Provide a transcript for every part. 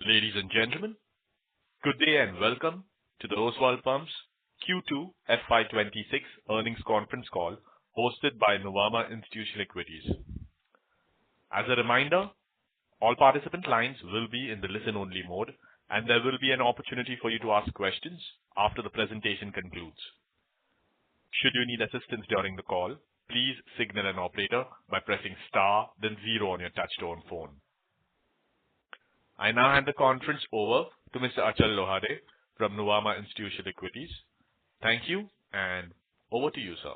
Ladies and gentlemen, good day and welcome to the Oswal Pumps Q2 FY26 earnings conference call hosted by Nuvama Institutional Equities. As a reminder, all participant lines will be in the listen-only mode, and there will be an opportunity for you to ask questions after the presentation concludes. Should you need assistance during the call, please signal an operator by pressing star, then zero on your touch-tone phone. I now hand the conference over to Mr. Achal Lohade from Nuvama Institutional Equities. Thank you, and over to you, sir.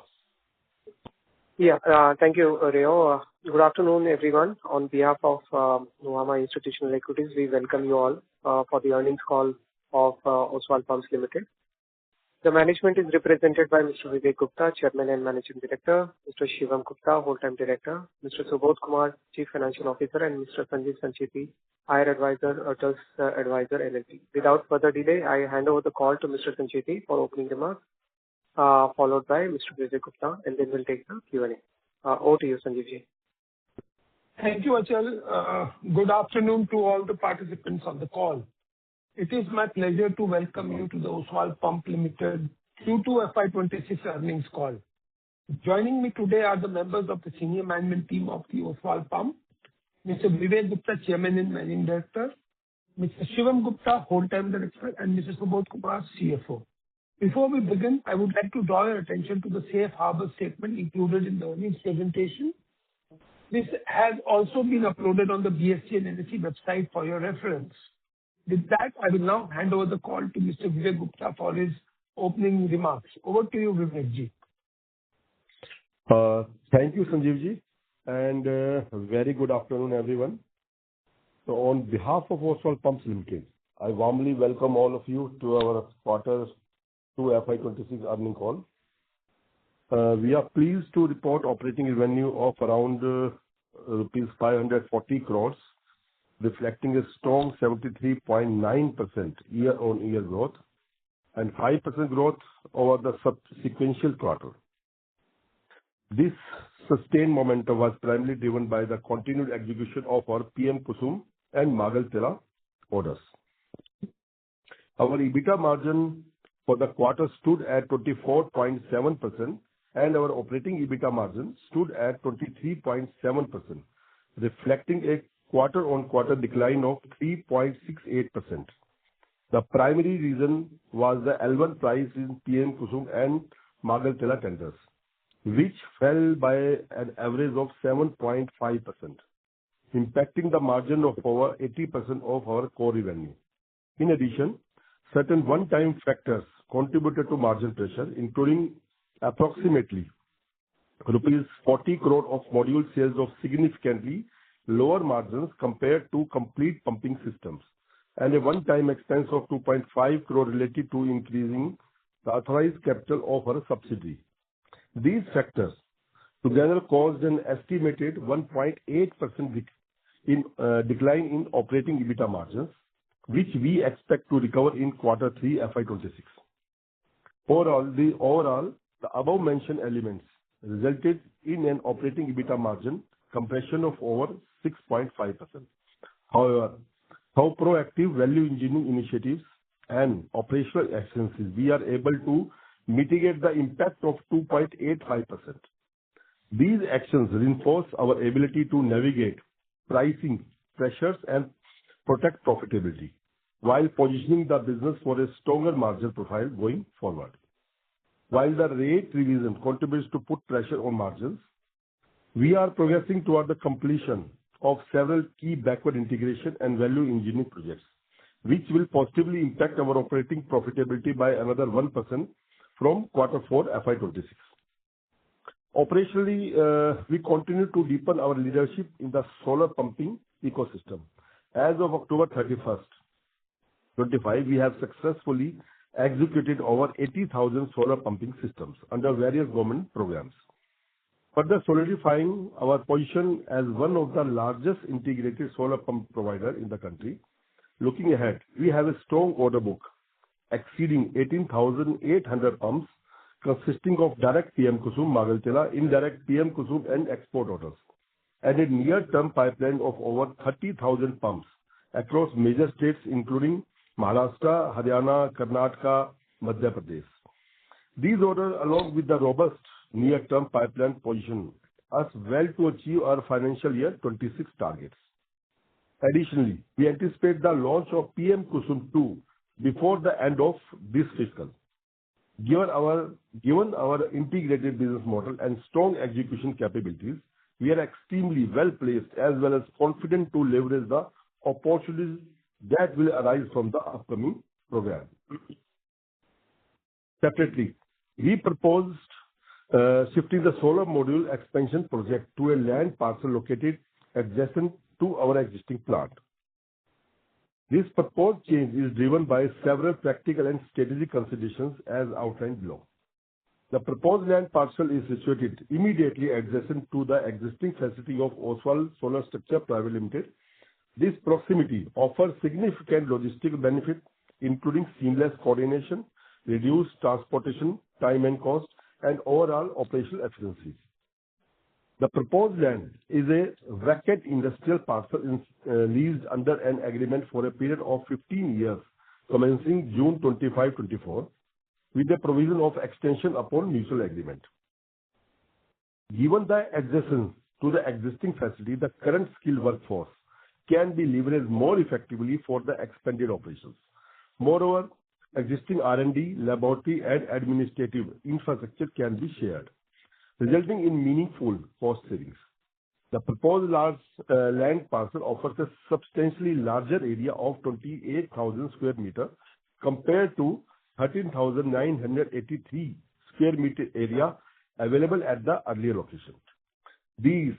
Thank you, Rio. Good afternoon, everyone. On behalf of Nuvama Institutional Equities, we welcome you all for the earnings call of Oswal Pumps Limited. The management is represented by Mr. Vivek Gupta, Chairman and Managing Director, Mr. Shivam Gupta, Whole-Time Director, Mr. Subodh Kumar, Chief Financial Officer, and Mr. Sanjeev Sancheti, IR Advisor, Atos Advisor, LLP. Without further delay, I hand over the call to Mr. Sancheti for opening remarks, followed by Mr. Vivek Gupta, and then we'll take the Q&A. Over to you, Sanjeev. Thank you, Achal. Good afternoon to all the participants on the call. It is my pleasure to welcome you to the Oswal Pumps Limited Q2 FY26 earnings call. Joining me today are the members of the senior management team of the Oswal Pumps, Mr. Vivek Gupta, Chairman and Managing Director, Mr. Shivam Gupta, Whole-Time Director, and Mr. Subodh Kumar, CFO. Before we begin, I would like to draw your attention to the safe harbor statement included in the earnings presentation. This has also been uploaded on the BSE and NSE website for your reference. With that, I will now hand over the call to Mr. Vivek Gupta for his opening remarks. Over to you, Vivek ji. Thank you, Sanjeev ji, and very good afternoon, everyone. So, on behalf of Oswal Pumps Limited, I warmly welcome all of you to our quarter 2 FY26 earnings call. We are pleased to report operating revenue of around rupees 540 crores, reflecting a strong 73.9% year-on-year growth and 5% growth over the sequential quarter. This sustained momentum was primarily driven by the continued execution of our PM Kusum and Magal Tela orders. Our EBITDA margin for the quarter stood at 24.7%, and our operating EBITDA margin stood at 23.7%, reflecting a quarter-on-quarter decline of 3.68%. The primary reason was the L1 price in PM Kusum and Magal Tela tenders, which fell by an average of 7.5%, impacting the margin of over 80% of our core revenue. In addition, certain one-time factors contributed to margin pressure, including approximately rupees 40 crore of module sales of significantly lower margins compared to complete pumping systems, and a one-time expense of 2.5 crore related to increasing the authorized capital of our subsidiary. These factors together caused an estimated 1.8% decline in operating EBITDA margins, which we expect to recover in quarter 3 FY26. Overall, the above-mentioned elements resulted in an operating EBITDA margin compression of over 6.5%. However, through proactive value engineering initiatives and operational excellence, we are able to mitigate the impact of 2.85%. These actions reinforce our ability to navigate pricing pressures and protect profitability, while positioning the business for a stronger margin profile going forward. While the rate revision contributes to put pressure on margins, we are progressing toward the completion of several key backward integration and value engineering projects, which will positively impact our operating profitability by another 1% from quarter 4 FY26. Operationally, we continue to deepen our leadership in the solar pumping ecosystem. As of October 31st, 2025, we have successfully executed over 80,000 solar pumping systems under various government programs, further solidifying our position as one of the largest integrated solar pump providers in the country. Looking ahead, we have a strong order book exceeding 18,800 pumps, consisting of direct PM Kusum, Magal Tela, indirect PM Kusum and export orders, and a near-term pipeline of over 30,000 pumps across major states including Maharashtra, Haryana, Karnataka, Madhya Pradesh. These orders, along with the robust near-term pipeline, position us well to achieve our financial year 26 targets. Additionally, we anticipate the launch of PM KUSUM 2 before the end of this fiscal. Given our integrated business model and strong execution capabilities, we are extremely well placed as well as confident to leverage the opportunities that will arise from the upcoming program. Separately, we proposed shifting the solar module expansion project to a land parcel located adjacent to our existing plant. This proposed change is driven by several practical and strategic considerations as outlined below. The proposed land parcel is situated immediately adjacent to the existing facility of Oswal Solar Structure Private Limited. This proximity offers significant logistical benefit, including seamless coordination, reduced transportation time and cost, and overall operational efficiencies. The proposed land is a vacant industrial parcel leased under an agreement for a period of 15 years, commencing June 25-24, with the provision of extension upon mutual agreement. Given the adjacence to the existing facility, the current skilled workforce can be leveraged more effectively for the expanded operations. Moreover, existing R&D, laboratory, and administrative infrastructure can be shared, resulting in meaningful cost savings. The proposed large land parcel offers a substantially larger area of 28,000 square meters compared to 13,983 square meter area available at the earlier location. This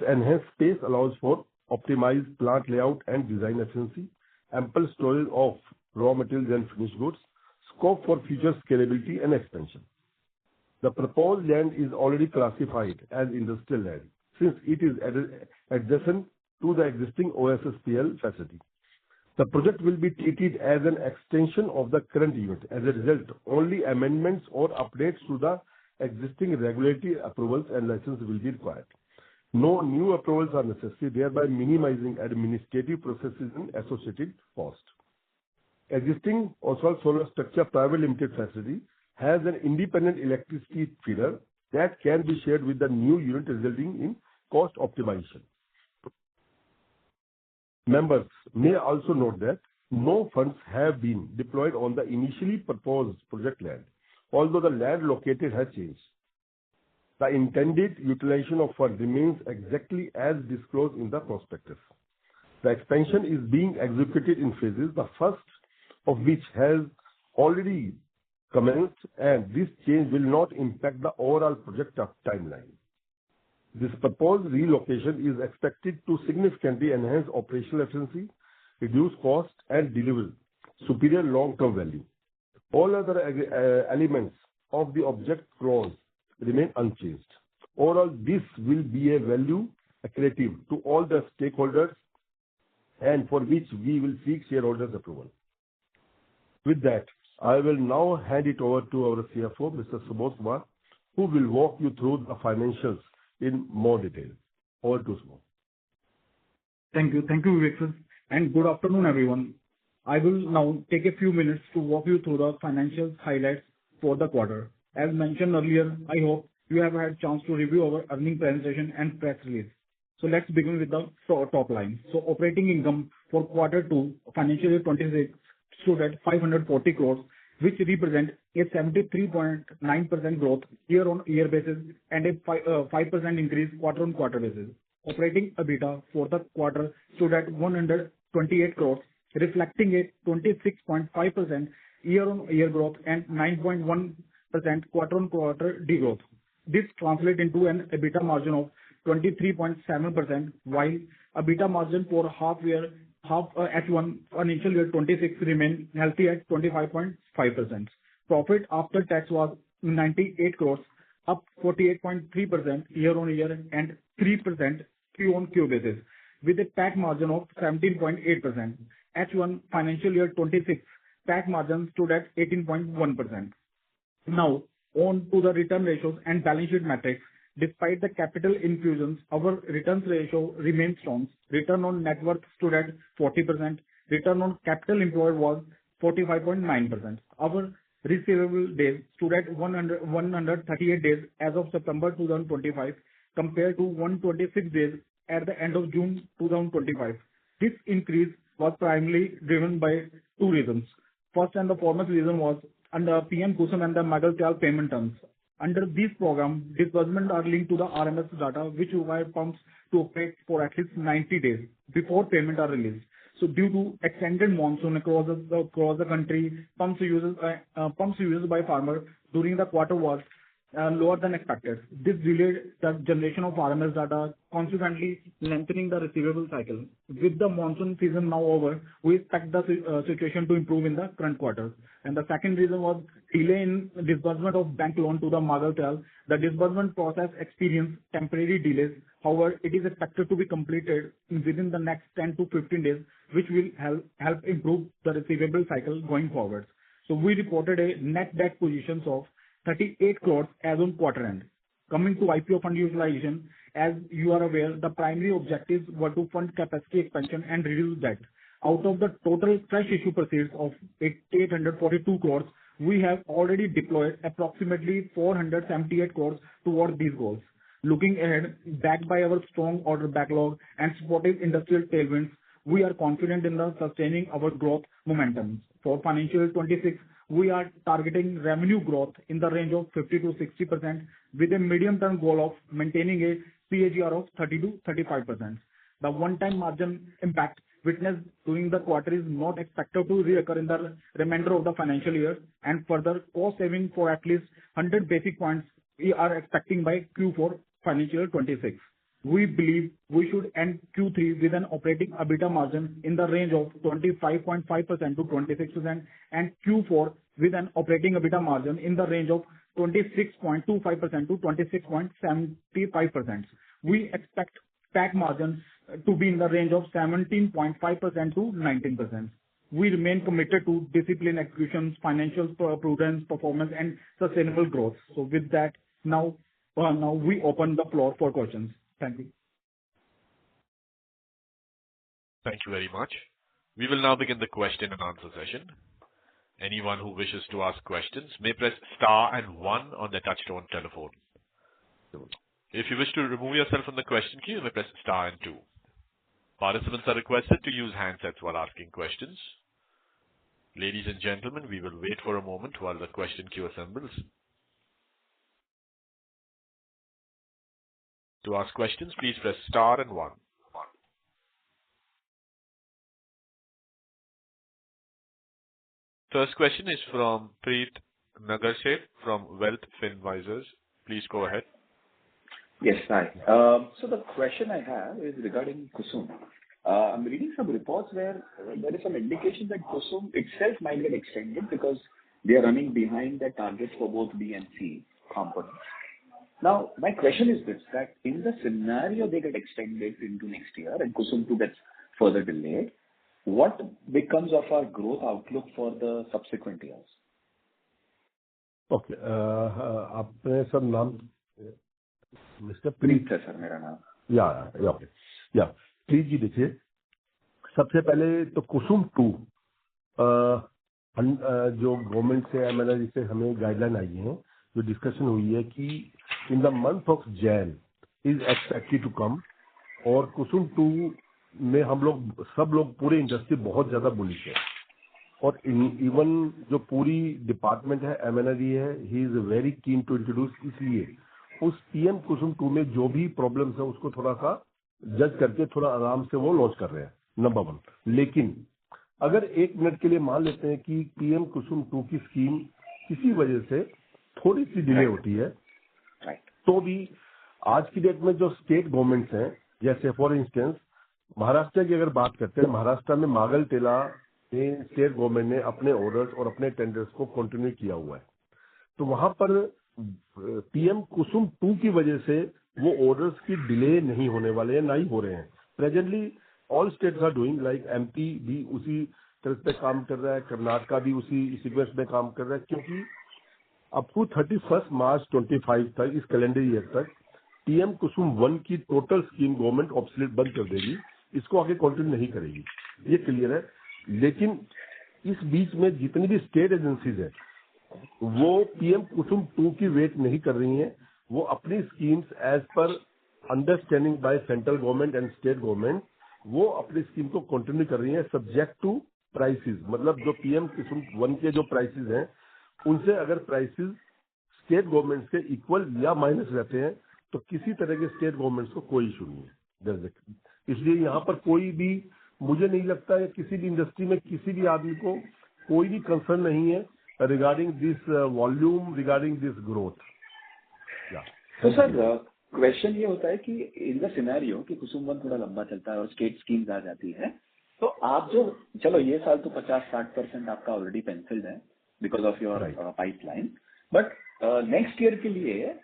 enhanced space allows for optimized plant layout and design efficiency, ample storage of raw materials and finished goods, scope for future scalability and expansion. The proposed land is already classified as industrial land since it is adjacent to the existing OSSPL facility. The project will be treated as an extension of the current unit. As a result, only amendments or updates to the existing regulatory approvals and licenses will be required. No new approvals are necessary, thereby minimizing administrative processes and associated costs. Existing Oswal Solar Structure Private Limited facility has an independent electricity feeder that can be shared with the new unit, resulting in cost optimization. Members may also note that no funds have been deployed on the initially proposed project land, although the land located has changed. The intended utilization of funds remains exactly as disclosed in the prospectus. The expansion is being executed in phases, the first of which has already commenced, and this change will not impact the overall project timeline. This proposed relocation is expected to significantly enhance operational efficiency, reduce cost, and deliver superior long-term value. All other elements of the object clause remain unchanged. Overall, this will be a value accretive to all the stakeholders and for which we will seek shareholders' approval. With that, I will now hand it over to our CFO, Mr. Subodh Kumar, who will walk you through the financials in more detail. Over to Subodh. Thank you, Vivek sir, and good afternoon, everyone. I will now take a few minutes to walk you through the financial highlights for the quarter. As mentioned earlier, I hope you have had a chance to review our earnings presentation and press release. So let's begin with the top line. So operating income for quarter 2, financial year 26, stood at 540 crores, which represent a 73.9% growth year-on-year basis and a 5% increase quarter-on-quarter basis. Operating EBITDA for the quarter stood at 128 crores, reflecting a 26.5% year-on-year growth and 9.1% quarter-on-quarter degrowth. This translates into an EBITDA margin of 23.7%, while EBITDA margin for H1 financial year 26 remained healthy at 25.5%. Profit after tax was 98 crores, up 48.3% year-on-year and 3% Q-on-Q basis, with a PAT margin of 17.8%. H1 financial year 26 PAT margin stood at 18.1%. Now, on to the return ratios and balance sheet metrics. Despite the capital infusions, our returns ratio remains strong. Return on net worth stood at 40%. Return on capital employed was 45.9%. Our receivable days stood at 138 days as of September 2025, compared to 126 days at the end of June 2025. This increase was primarily driven by two reasons. First and the foremost reason was under PM KUSUM and the Magal payment terms. Under this program, disbursements are linked to the RMS data, which require pumps to operate for at least 90 days before payment are released. So due to extended monsoon across the country, pumps used by farmers during the quarter was lower than expected. This delayed the generation of RMS data, consequently lengthening the receivable cycle. With the monsoon season now over, we expect the situation to improve in the current quarter. And the second reason was delay in disbursement of bank loan to the Magal. The disbursement process experienced temporary delays. However, it is expected to be completed within the next 10 to 15 days, which will help improve the receivable cycle going forward. So we reported a net debt positions of 38 crores as on quarter end. Coming to IPO fund utilization, as you are aware, the primary objectives were to fund capacity expansion and reduce debt. Out of the total fresh issue proceeds of 842 crores, we have already deployed approximately 478 crores towards these goals. Looking ahead, backed by our strong order backlog and supportive industrial tailwinds, we are confident in the sustaining our growth momentum. For financial year 26, we are targeting revenue growth in the range of 50 to 60% with a medium-term goal of maintaining a CAGR of 30 to 35%. The one-time margin impact witnessed during the quarter is not expected to reoccur in the remainder of the financial year, and further cost saving for at least 100 basis points we are expecting by Q4 financial year 26. We believe we should end Q3 with an operating EBITDA margin in the range of 25.5% to 26% and Q4 with an operating EBITDA margin in the range of 26.25% to 26.75%. We expect PAT margin to be in the range of 17.5% to 19%. We remain committed to disciplined execution, financial prudence, performance, and sustainable growth. So with that, now we open the floor for questions. Thank you. Thank you very much. We will now begin the question and answer session. Anyone who wishes to ask questions may press star and 1 on their touchtone telephone. If you wish to remove yourself from the question queue, you may press star and 2. Participants are requested to use handsets while asking questions. Ladies and gentlemen, we will wait for a moment while the question queue assembles. To ask questions, please press star and 1. First question is from Preet Nagarsheth from Wealth Finvisors. Please go ahead. Yes, hi. So the question I have is regarding KUSUM. I'm reading some reports where there is some indication that KUSUM itself might get extended because they are running behind the targets for both B and C components. Now, my question is this, that in the scenario they get extended into next year and KUSUM 2 gets further delayed, what becomes of our growth outlook for the subsequent years? Okay. आपने सब नाम mister प्रीत है sir मेरा नाम. या please जी देखिए, सबसे पहले तो कुसुम 2 जो गवर्नमेंट से एमएनआरई से हमें गाइडलाइन आई है, जो डिस्कशन हुई है कि in the month of Jan is expected to come, और कुसुम 2 में हम लोग सब लोग पूरे इंडस्ट्री बहुत ज्यादा बुलिश है, और इवन जो पूरी डिपार्टमेंट है एमएनआरई है, he is very keen to introduce. इसलिए उस पीएम कुसुम 2 में जो भी प्रॉब्लम्स है उसको थोड़ा सा जज करके थोड़ा आराम से वो लॉन्च कर रहे हैं, नंबर 1. लेकिन अगर 1 मिनट के लिए मान लेते हैं कि पीएम कुसुम 2 की स्कीम किसी वजह से थोड़ी सी डिले होती है, तो भी आज की डेट में जो स्टेट गवर्नमेंट्स हैं, जैसे फॉर इंस्टेंस महाराष्ट्र की अगर बात करते हैं, महाराष्ट्र में मागल टेला में स्टेट गवर्नमेंट ने अपने ऑर्डर्स और अपने टेंडर्स को कंटिन्यू किया हुआ है. तो वहां पर पीएम कुसुम 2 की वजह से वो ऑर्डर्स की डिले नहीं होने वाले हैं, ना ही हो रहे हैं. Presently all states are doing, like MP भी उसी तरह से काम कर रहा है, कर्नाटका भी उसी सीक्वेंस में काम कर रहा है, क्योंकि अप टू 31 मार्च 25 तक, इस कैलेंडर ईयर तक पीएम कुसुम 1 की टोटल स्कीम गवर्नमेंट ऑब्सोलेट बंद कर देगी, इसको आगे कंटिन्यू नहीं करेगी, ये क्लियर है। लेकिन इस बीच में जितनी भी स्टेट एजेंसीज है वो पीएम कुसुम 2 की वेट नहीं कर रही हैं, वो अपनी schemes as per understanding by central government and state government वो अपनी स्कीम को कंटिन्यू कर रही हैं सब्जेक्ट टू प्राइसेस। मतलब जो पीएम कुसुम 1 के जो प्राइसेस हैं उनसे अगर प्राइसेस स्टेट गवर्नमेंट से इक्वल या माइनस रहते हैं तो किसी तरह के स्टेट गवर्नमेंट को कोई इशू नहीं है। इसलिए यहाँ पर कोई भी, मुझे नहीं लगता है किसी भी इंडस्ट्री में किसी भी आदमी को कोई भी कंसर्न नहीं है regarding this volume, regarding this growth. तो सर क्वेश्चन ये होता है कि इन द सिनेरियो कि कुसुम 1 थोड़ा लंबा चलता है और स्टेट स्कीम्स आ जाती है, तो आप जो, चलो ये साल तो 50-60% आपका ऑलरेडी पेंसिल्ड है because of your pipeline, but next year के लिए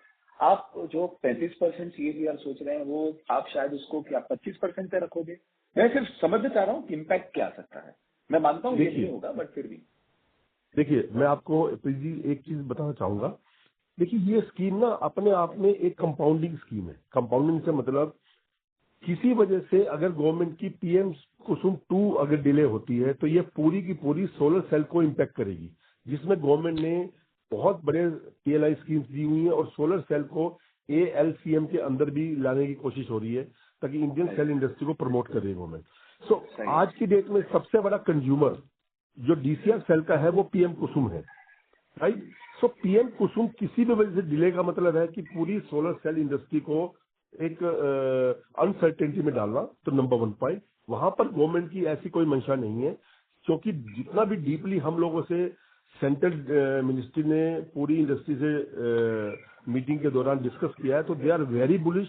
आप जो 35% CAGR सोच रहे हैं वो आप शायद उसको क्या 25% पे रखोगे? मैं सिर्फ समझना चाह रहा हूँ कि इम्पैक्ट क्या आ सकता है। मैं मानता हूँ ये नहीं होगा, बट फिर भी देखिए मैं आपको जी एक चीज बताना चाहूंगा। देखिए ये स्कीम ना अपने आप में एक कंपाउंडिंग स्कीम है। कंपाउंडिंग से मतलब किसी वजह से अगर गवर्नमेंट की पीएम कुसुम 2 अगर डिले होती है तो ये पूरी की पूरी सोलर सेल को इम्पैक्ट करेगी, जिसमें गवर्नमेंट ने बहुत बड़े PLI स्कीम्स दी हुई है और सोलर सेल को ALCM के अंदर भी लाने की कोशिश हो रही है ताकि इंडियन सेल इंडस्ट्री को प्रमोट कर रही है गवर्नमेंट। सो आज की डेट में सबसे बड़ा कंज्यूमर जो DCR सेल का है वो पीएम कुसुम है, राइट। सो पीएम कुसुम किसी भी वजह से डिले का मतलब है कि पूरी सोलर सेल इंडस्ट्री को एक अनसर्टेनिटी में डालना। तो नंबर 1 पॉइंट, वहां पर गवर्नमेंट की ऐसी कोई मंशा नहीं है, क्योंकि जितना भी डीपली हम लोगों से सेंट्रल मिनिस्ट्री ने पूरी इंडस्ट्री से मीटिंग के दौरान डिस्कस किया है तो दे आर वेरी बुलिश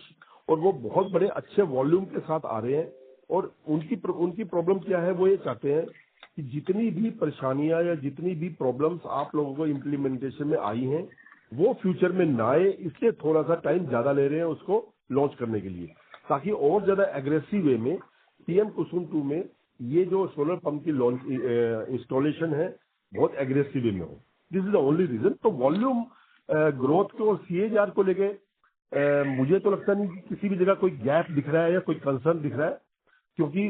और वो बहुत बड़े अच्छे वॉल्यूम के साथ आ रहे हैं। और उनकी प्रॉब्लम क्या है, वो ये चाहते हैं कि जितनी भी परेशानियां या जितनी भी प्रॉब्लम्स आप लोगों को इम्प्लीमेंटेशन में आई हैं वो फ्यूचर में ना आए, इसलिए थोड़ा सा टाइम ज्यादा ले रहे हैं उसको लॉन्च करने के लिए, ताकि और ज्यादा एग्रेसिव वे में पीएम कुसुम 2 में ये जो सोलर पंप की लॉन्च इंस्टॉलेशन है बहुत एग्रेसिव वे में हो। This is the only reason. तो वॉल्यूम ग्रोथ को और CAGR को लेके मुझे तो लगता नहीं कि किसी भी जगह कोई गैप दिख रहा है या कोई कंसर्न दिख रहा है, क्योंकि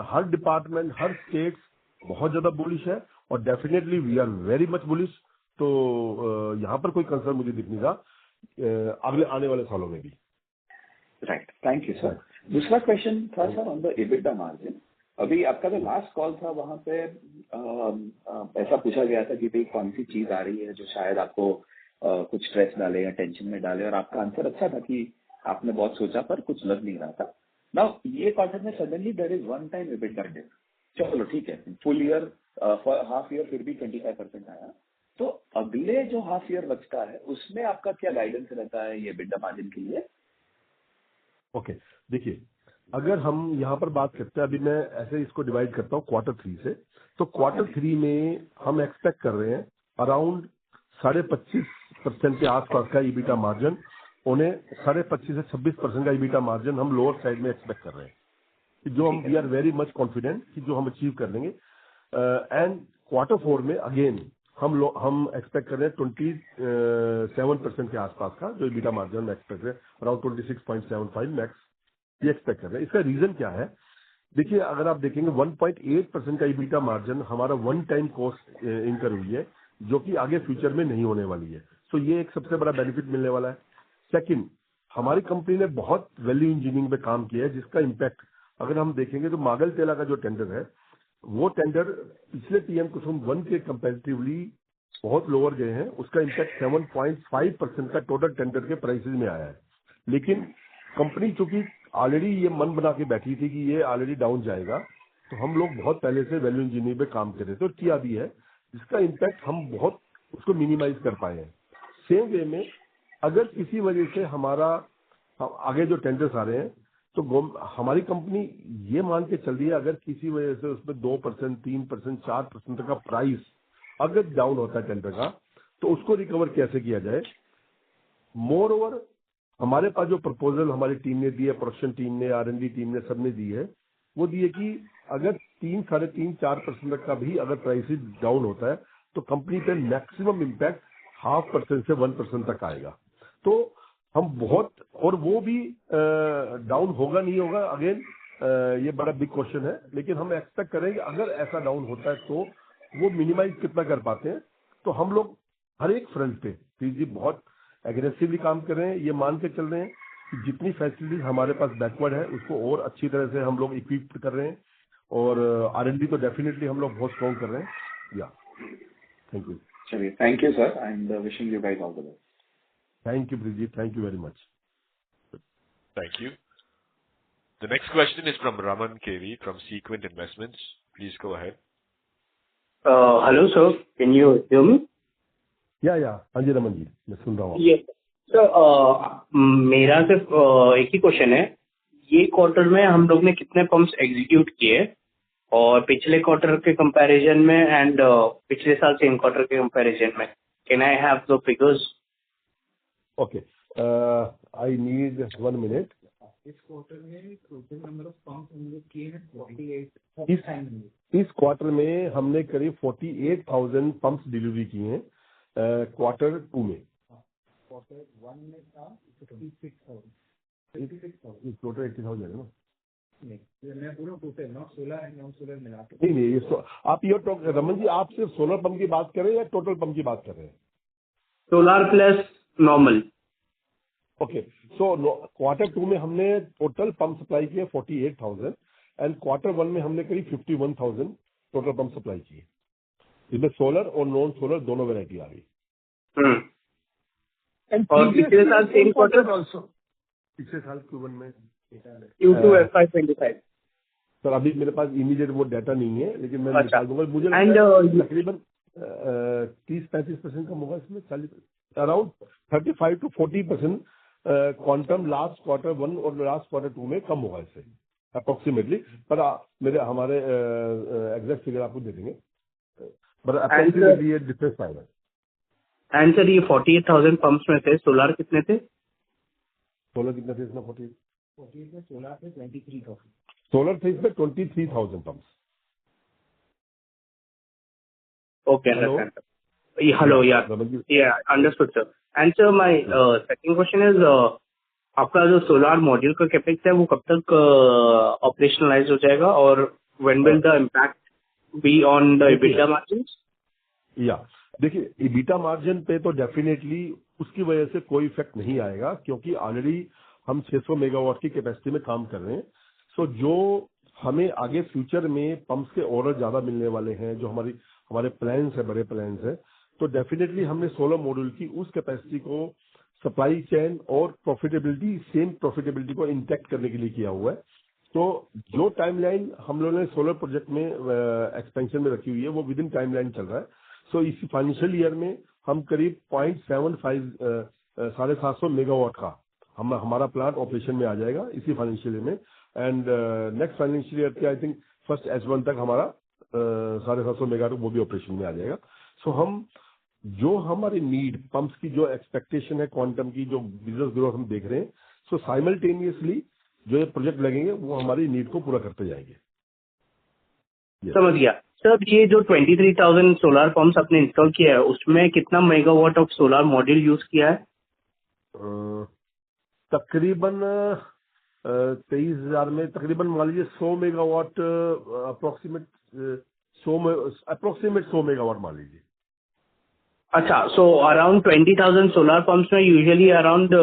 हर डिपार्टमेंट, हर स्टेट बहुत ज्यादा बुलिश है और definitely we are very much bullish. तो यहाँ पर कोई कंसर्न मुझे दिख नहीं रहा अगले आने वाले सालों में भी। Right, thank you sir. दूसरा क्वेश्चन था sir on the EBITDA margin. अभी आपका जो लास्ट कॉल था वहां पे ऐसा पूछा गया था कि भाई कौन सी चीज आ रही है जो शायद आपको कुछ स्ट्रेस डाले या टेंशन में डाले, और आपका आंसर अच्छा था कि आपने बहुत सोचा पर कुछ लग नहीं रहा था। नाउ ये क्वार्टर में suddenly there is one time EBITDA dip. चलो ठीक है, फुल ईयर हाफ ईयर फिर भी 25% आया, तो अगले जो हाफ ईयर बचता है उसमें आपका क्या गाइडेंस रहता है ये EBITDA मार्जिन के लिए? ओके, देखिए अगर हम यहाँ पर बात करते हैं, अभी मैं ऐसे इसको डिवाइड करता हूँ क्वार्टर 3 से, तो क्वार्टर 3 में हम एक्सपेक्ट कर रहे हैं अराउंड 25.5% के आसपास का EBITDA मार्जिन, उन्हें 25.5 से 26% का EBITDA मार्जिन हम लोअर साइड में एक्सपेक्ट कर रहे हैं, जो हम we are very much confident कि जो हम अचीव कर लेंगे। एंड क्वार्टर 4 में अगेन हम एक्सपेक्ट कर रहे हैं 27% के आसपास का जो EBITDA मार्जिन हम एक्सपेक्ट कर रहे हैं, अराउंड 26.75 मैक्स ये एक्सपेक्ट कर रहे हैं। इसका रीजन क्या है, देखिए अगर आप देखेंगे 1.8% का EBITDA मार्जिन हमारा वन टाइम कॉस्ट इनकर हुई है जो कि आगे फ्यूचर में नहीं होने वाली है। सो ये एक सबसे बड़ा बेनिफिट मिलने वाला है। सेकंड, हमारी कंपनी ने बहुत वैल्यू इंजीनियरिंग पे काम किया है जिसका इम्पैक्ट अगर हम देखेंगे तो मागल तेला का जो टेंडर है वो टेंडर पिछले पीएम कुसुम 1 के कंपैरेटिवली बहुत लोअर गए हैं, उसका इम्पैक्ट 7.5% का टोटल टेंडर के प्राइसेस में आया है। लेकिन कंपनी चूंकि ऑलरेडी ये मन बना के बैठी थी कि ये ऑलरेडी डाउन जाएगा, तो हम लोग बहुत पहले से वैल्यू इंजीनियरिंग पे काम कर रहे थे और किया भी है, जिसका इम्पैक्ट हम बहुत उसको मिनिमाइज कर पाए हैं। सेम वे में अगर किसी वजह से हमारा आगे जो टेंडर्स आ रहे हैं तो हमारी कंपनी ये मान के चल रही है अगर किसी वजह से उसमें 2%, 3%, 4% तक का प्राइस अगर डाउन होता है टेंडर का तो उसको रिकवर कैसे किया जाए। मोर ओवर हमारे पास जो प्रपोजल हमारी टीम ने दी है, प्रोडक्शन टीम ने, R&D टीम ने, सबने दी है, वो दी है कि अगर 3, 3.5, 4% तक का भी अगर प्राइस डाउन होता है तो कंपनी पे मैक्सिमम इम्पैक्ट 0.5% से 1% तक आएगा। तो हम बहुत, और वो भी डाउन होगा नहीं होगा, अगेन ये बड़ा बिग क्वेश्चन है, लेकिन हम एक्सपेक्ट करेंगे अगर ऐसा डाउन होता है तो वो मिनिमाइज कितना कर पाते हैं। तो हम लोग हर एक फ्रंट पे जी बहुत एग्रेसिवली काम कर रहे हैं, ये मान के चल रहे हैं कि जितनी फैसिलिटीज हमारे पास बैकवर्ड है उसको और अच्छी तरह से हम लोग इक्विप कर रहे हैं, और R&D तो डेफिनेटली हम लोग बहुत स्ट्रॉन्ग कर रहे हैं। या थैंक यू। चलिए, thank you sir, and wishing you guys all the best. Thank you breezy, thank you very much. Thank you. The next question is from Raman KV from Sequent Investments. Please go ahead. Hello, sir. Can you hear me? या हाँ जी रमन जी, मैं सुन रहा हूँ। Yes. Sir, मेरा सिर्फ एक ही question है। ये क्वार्टर में हम लोग ने कितने पंप्स एग्जीक्यूट किए और पिछले क्वार्टर के कंपैरिजन में एंड पिछले साल सेम क्वार्टर के कंपैरिजन में? Can I have the figures? Okay, I need 1 minute. इस क्वार्टर में टोटल नंबर ऑफ पंप हम लोग किए हैं 48। इस क्वार्टर में हमने करीब 48,000 पंप्स डिलीवरी किए हैं क्वार्टर 2 में। क्वार्टर 1 में था 56,000। टोटल 80,000 है ना? नहीं, मैं पूरा total not solar and non solar मिला के। नहीं ये आप ये रमन जी, आप सिर्फ सोलर पंप की बात कर रहे हैं या टोटल पंप की बात कर रहे हैं? Solar plus normal. Okay, so quarter 2 में हमने टोटल पंप सप्लाई किए 48,000 एंड क्वार्टर 1 में हमने करीब 51,000 टोटल पंप सप्लाई किए। इसमें सोलर और नॉन सोलर दोनों वैरायटी आ गई। और पिछले साल सेम क्वार्टर also. पिछले साल Q1 में Q2 FY25। सर अभी मेरे पास इमीडिएट वो डाटा नहीं है, लेकिन मैं अच्छा। निकाल दूंगा। मुझे And, लगता है तकरीबन 30-35% कम होगा इसमें, 40, around 35 to 40% quantum last quarter 1 और लास्ट क्वार्टर 2 में कम होगा इससे अप्रोक्सीमेटली। पर हमारे एग्जैक्ट फिगर आपको दे देंगे, पर अप्रोक्सीमेटली ये डिफरेंस आएगा। एंड सर, ये 48,000 पंप्स में से सोलर कितने थे? सोलर कितना थे इसमें? 48 में सोलर थे 23,000। सोलर थे इसमें 23,000 pumps. Okay, understand. Hello, yeah, understood, sir. And sir, my second question is, आपका जो सोलर मॉड्यूल का कैपेक्स है वो कब तक ऑपरेशनलाइज हो जाएगा और when will the impact be on the EBITDA margins? या देखिए, EBITDA मार्जिन पे तो डेफिनेटली उसकी वजह से कोई इफेक्ट नहीं आएगा, क्योंकि ऑलरेडी हम 600 मेगावाट की कैपेसिटी में काम कर रहे हैं। सो जो हमें आगे फ्यूचर में पंप्स के ऑर्डर ज्यादा मिलने वाले हैं, जो हमारे प्लान्स है, बड़े प्लान्स है, तो डेफिनेटली हमने सोलर मॉड्यूल की उस कैपेसिटी को सप्लाई चेन और प्रॉफिटेबिलिटी, सेम प्रॉफिटेबिलिटी को इंटैक्ट करने के लिए किया हुआ है। तो जो टाइमलाइन हम लोगों ने सोलर प्रोजेक्ट में एक्सपेंशन में रखी हुई है वो विद इन टाइमलाइन चल रहा है। सो इस फाइनेंशियल ईयर में हम करीब 0.75 750 मेगावाट का हमारा प्लांट ऑपरेशन में आ जाएगा इसी फाइनेंशियल ईयर में। एंड नेक्स्ट फाइनेंशियल ईयर के आई थिंक फर्स्ट H1 तक हमारा 750 मेगावाट वो भी ऑपरेशन में आ जाएगा। सो हम जो हमारी नीड पंप्स की जो एक्सपेक्टेशन है, क्वांटम की जो बिजनेस ग्रोथ हम देख रहे हैं, सो साइमल्टेनियसली जो ये प्रोजेक्ट लगेंगे वो हमारी नीड को पूरा करते जाएंगे। समझ गया सर। ये जो 23,000 सोलर पंप्स आपने इंस्टॉल किया है उसमें कितना megawatt of solar module use किया है? तकरीबन 23,000 में तकरीबन मान लीजिए 100 मेगावाट अप्रोक्सीमेट 100 मेगावाट मान लीजिए। अच्छा, सो अराउंड 20,000 सोलर पंप्स में usually around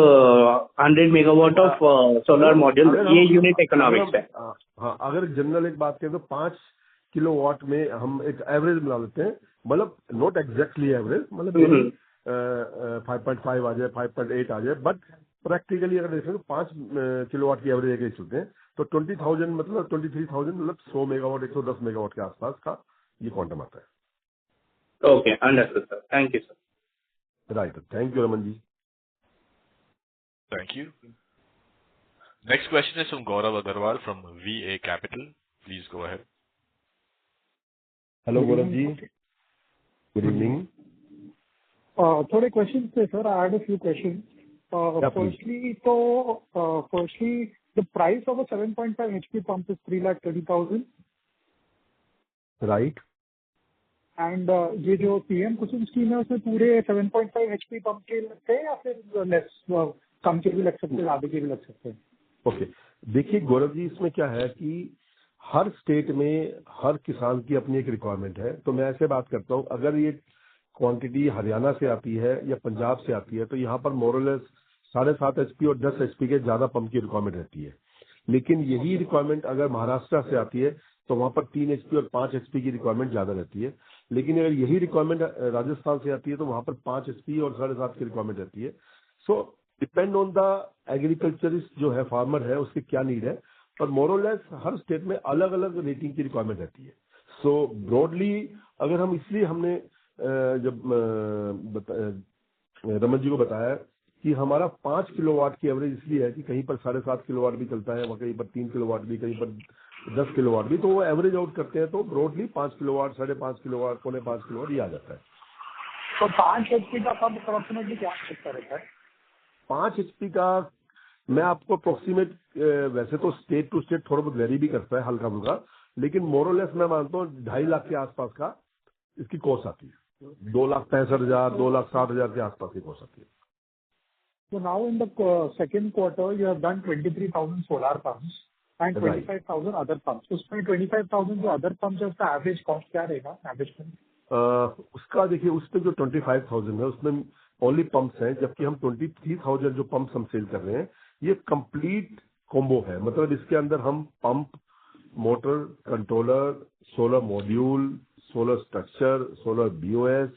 100 megawatt of solar module, ये यूनिट इकोनॉमिक्स है। हाँ, अगर जनरल एक बात करें तो 5 किलोवाट में हम एक एवरेज बना लेते हैं, मतलब नॉट एग्जैक्टली एवरेज, मतलब 5.5 आ जाए, 5.8 आ जाए, बट प्रैक्टिकली अगर देखें तो 5 किलोवाट की एवरेज एक चलते हैं। तो 20,000 मतलब 23,000 मतलब 100 मेगावाट 110 मेगावाट के आसपास का ये क्वांटम आता है। Okay, understood sir, thank you sir. Right, thank you Raman ji. Thank you. Next question is from Gaurav Agarwal from VA Capital. Please go ahead. Hello Gaurav ji, good evening. थोड़े क्वेश्चन थे sir, I had a few question. Firstly, the price of a 7.5 HP pump is 3,30,000. Right. And ये जो PM कुसुम scheme है उसमें पूरे 7.5 HP pump के लगते हैं या फिर लेस कम के भी लग सकते हैं, ज्यादा के भी लग सकते हैं। ओके, देखिए गौरव जी, इसमें क्या है कि हर स्टेट में हर किसान की अपनी एक रिक्वायरमेंट है। तो मैं ऐसे बात करता हूँ, अगर ये क्वांटिटी हरियाणा से आती है या पंजाब से आती है तो यहाँ पर मोरलेस 7.5 HP और 10 HP के ज्यादा पंप की रिक्वायरमेंट रहती है। लेकिन यही रिक्वायरमेंट अगर महाराष्ट्र से आती है तो वहां पर 3 HP और 5 HP की रिक्वायरमेंट ज्यादा रहती है। लेकिन अगर यही रिक्वायरमेंट राजस्थान से आती है तो वहां पर 5 HP और 7.5 की रिक्वायरमेंट रहती है। सो डिपेंड ऑन द एग्रीकल्चरिस्ट जो है, फार्मर है, उसकी क्या नीड है। पर मोरलेस हर स्टेट में अलग अलग रेटिंग की रिक्वायरमेंट रहती है। सो ब्रॉडली अगर हम, इसलिए हमने जब रमन जी को बताया कि हमारा 5 किलोवाट की एवरेज इसलिए है कि कहीं पर 7.5 किलोवाट भी चलता है, कहीं पर 3 किलोवाट भी, कहीं पर 10 किलोवाट भी, तो वो एवरेज आउट करते हैं तो ब्रॉडली 5 किलोवाट, 5.5 किलोवाट, 4.5 किलोवाट ये आ जाता है। तो 5 HP का पंप अप्रोक्सीमेटली क्या आवश्यकता रहता है? 5 HP का मैं आपको अप्रोक्सीमेट, वैसे तो स्टेट टू स्टेट थोड़ा बहुत वेरी भी करता है हल्का फुल्का, लेकिन मोरलेस मैं मानता हूँ 2.5 लाख के आसपास का इसकी कॉस्ट आती है। 2,65,000, 2,60,000 के आसपास की कॉस्ट आती है। So now in the second quarter, you have done 23,000 solar pumps and 25,000 other pumps. उसमें 25,000 जो other pumps है उसका average cost क्या रहेगा? Average pump? उसका देखिए, उस पे जो 25,000 है उसमें ओनली पंप्स हैं, जबकि हम 23,000 जो पंप्स हम सेल कर रहे हैं ये कंप्लीट कॉम्बो है। मतलब इसके अंदर हम pump, motor, controller, solar module, solar structure, solar BOS,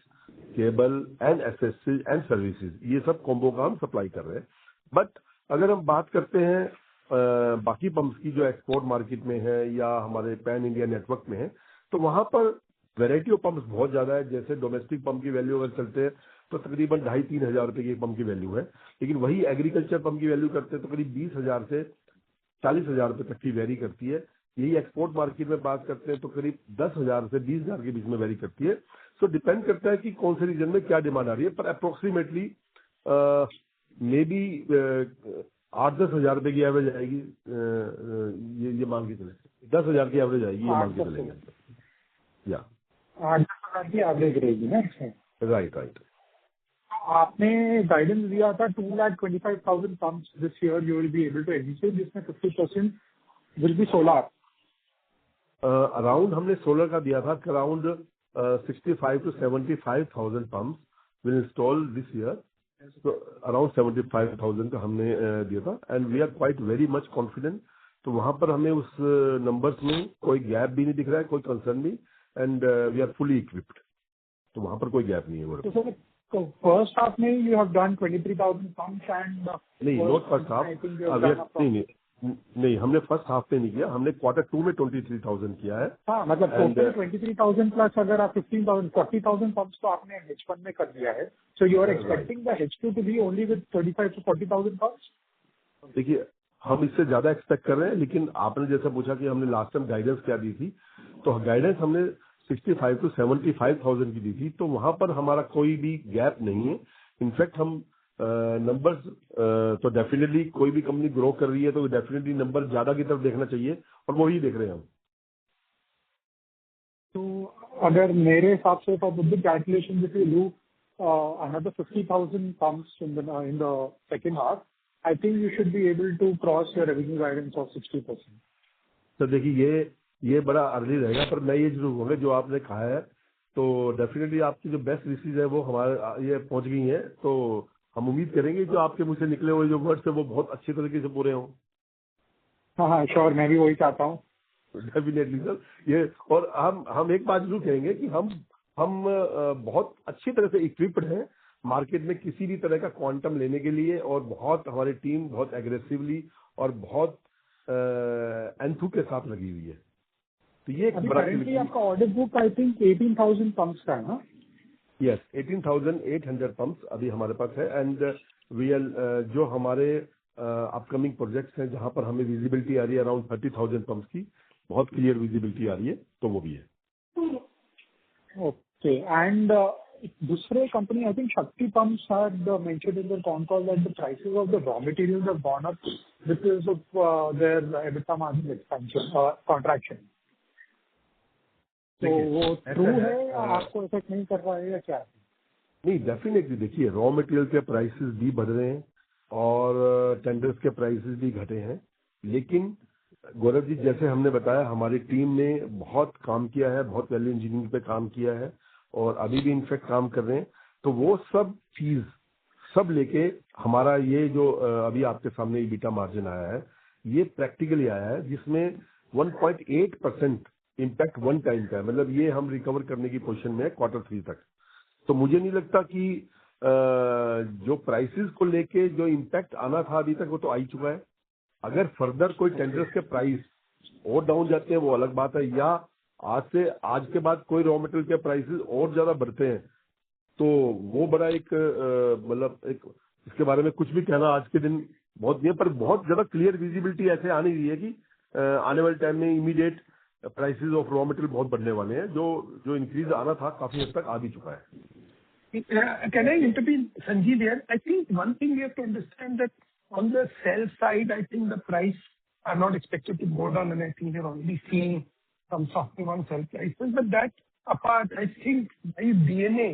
cable and accessories and services, ये सब कॉम्बो का हम सप्लाई कर रहे हैं। बट अगर हम बात करते हैं बाकी पंप्स की जो एक्सपोर्ट मार्केट में है या हमारे पैन इंडिया नेटवर्क में है, तो वहां पर वैरायटी ऑफ पंप्स बहुत ज्यादा है। जैसे डोमेस्टिक पंप की वैल्यू अगर चलते हैं तो तकरीबन 2,500-3 हजार रुपए की एक पंप की वैल्यू है। लेकिन वही एग्रीकल्चर पंप की वैल्यू करते हैं तो करीब 20,000 से 40,000 रुपए तक की वेरी करती है। यही एक्सपोर्ट मार्केट में बात करते हैं तो करीब 10,000 से 20,000 के बीच में वेरी करती है। सो डिपेंड करता है कि कौन से रीजन में क्या डिमांड आ रही है। पर अप्रोक्सीमेटली मे बी 8-10 हजार रुपए की एवरेज आएगी। ये मान के चले 10,000 की एवरेज आएगी, ये मान के चलेंगे। या 8-10 हजार की एवरेज रहेगी ना? राइट। आपने गाइडेंस दिया था 2,25,000 pumps this year you will be able to execute, जिसमें 50% विल बी सोलर। अराउंड हमने सोलर का दिया था, around 65 to 75,000 pumps will install this year. तो अराउंड 75,000 का हमने दिया था and we are quite very much confident. तो वहां पर हमें उस नंबर्स में कोई गैप भी नहीं दिख रहा है, कोई कंसर्न भी, and we are fully equipped. तो वहां पर कोई गैप नहीं है। तो फर्स्ट हाफ में you have done 23,000 pumps and नहीं, नॉट फर्स्ट हाफ, नहीं हमने फर्स्ट हाफ में नहीं किया, हमने Q2 में 23,000 किया है। हाँ, मतलब टोटल 23,000 प्लस अगर आप 15,000 40,000 पंप्स तो आपने H1 में कर दिया है। So you are expecting the H2 to be only with 35,000 to 40,000 pumps? देखिए, हम इससे ज्यादा एक्सपेक्ट कर रहे हैं, लेकिन आपने जैसा पूछा कि हमने लास्ट टाइम गाइडेंस क्या दी थी, तो गाइडेंस हमने 65 to 75,000 की दी थी। तो वहां पर हमारा कोई भी गैप नहीं है। इनफैक्ट हम नंबर्स तो डेफिनेटली कोई भी कंपनी ग्रो कर रही है तो डेफिनेटली नंबर ज्यादा की तरफ देखना चाहिए, और वही देख रहे हैं हम। तो अगर मेरे हिसाब से तो with the calculation if you do another 50,000 pumps in the second half, I think you should be able to cross your revenue guidance of 60%. तो देखिए, ये बड़ा अर्ली रहेगा, पर मैं ये जरूर कहूँगा जो आपने कहा है तो डेफिनेटली आपकी जो बेस्ट विशेज है वो हमारे ये पहुंच गई है। तो हम उम्मीद करेंगे जो आपके मुंह से निकले हुए जो वर्ड्स है वो बहुत अच्छी तरीके से पूरे हों। हाँ, श्योर, मैं भी वही चाहता हूँ। डेफिनेटली सर, ये और हम एक बात जरूर कहेंगे कि हम बहुत अच्छी तरह से इक्विप्ड हैं मार्केट में किसी भी तरह का क्वांटम लेने के लिए, और बहुत हमारी टीम बहुत एग्रेसिवली और बहुत एंथू के साथ लगी हुई है। तो ये करंटली आपका order book I think 18,000 pumps का है ना? यस, 18,800 पंप्स अभी हमारे पास है। एंड वी आर जो हमारे अपकमिंग प्रोजेक्ट्स हैं जहां पर हमें विजिबिलिटी आ रही है अराउंड 30,000 पंप्स की, बहुत क्लियर विजिबिलिटी आ रही है, तो वो भी है। ओके, एंड दूसरे कंपनी आई थिंक शक्ति pumps had mentioned in the con call that the prices of the raw materials have gone up because of their EBITDA margin expansion contraction. तो वो ट्रू है या आपको इफेक्ट नहीं कर रहा है या क्या? नहीं, डेफिनेटली देखिए, रॉ मटेरियल के प्राइसेस भी बढ़ रहे हैं और टेंडर्स के प्राइसेस भी घटे हैं। लेकिन गौरव जी, जैसे हमने बताया, हमारी टीम ने बहुत काम किया है, बहुत वैल्यू इंजीनियरिंग पे काम किया है और अभी भी इनफैक्ट काम कर रहे हैं। तो वो सब चीज सब लेके हमारा ये जो अभी आपके सामने ईबीटा मार्जिन आया है, ये प्रैक्टिकली आया है, जिसमें 1.8% इम्पैक्ट वन टाइम का है। मतलब ये हम रिकवर करने की पोजीशन में है Q3 तक। तो मुझे नहीं लगता कि जो प्राइसेस को लेके जो इम्पैक्ट आना था अभी तक, वो तो आ ही चुका है। अगर फर्दर कोई टेंडर्स के प्राइस और डाउन जाते हैं वो अलग बात है, या आज के बाद कोई रॉ मटेरियल के प्राइसेस और ज्यादा बढ़ते हैं, तो वो बड़ा एक मतलब एक इसके बारे में कुछ भी कहना आज के दिन बहुत नहीं है। पर बहुत ज्यादा क्लियर विजिबिलिटी ऐसे आ नहीं रही है कि आने वाले टाइम में immediate prices of raw material बहुत बढ़ने वाले हैं। जो इंक्रीज आना था काफी हद तक आ भी चुका है। Can I intervene, Sanjeev here? I think one thing we have to understand that on the sell side, I think the price are not expected to go down, and I think we're already seeing some softening on sell prices. But that apart, I think by DNA,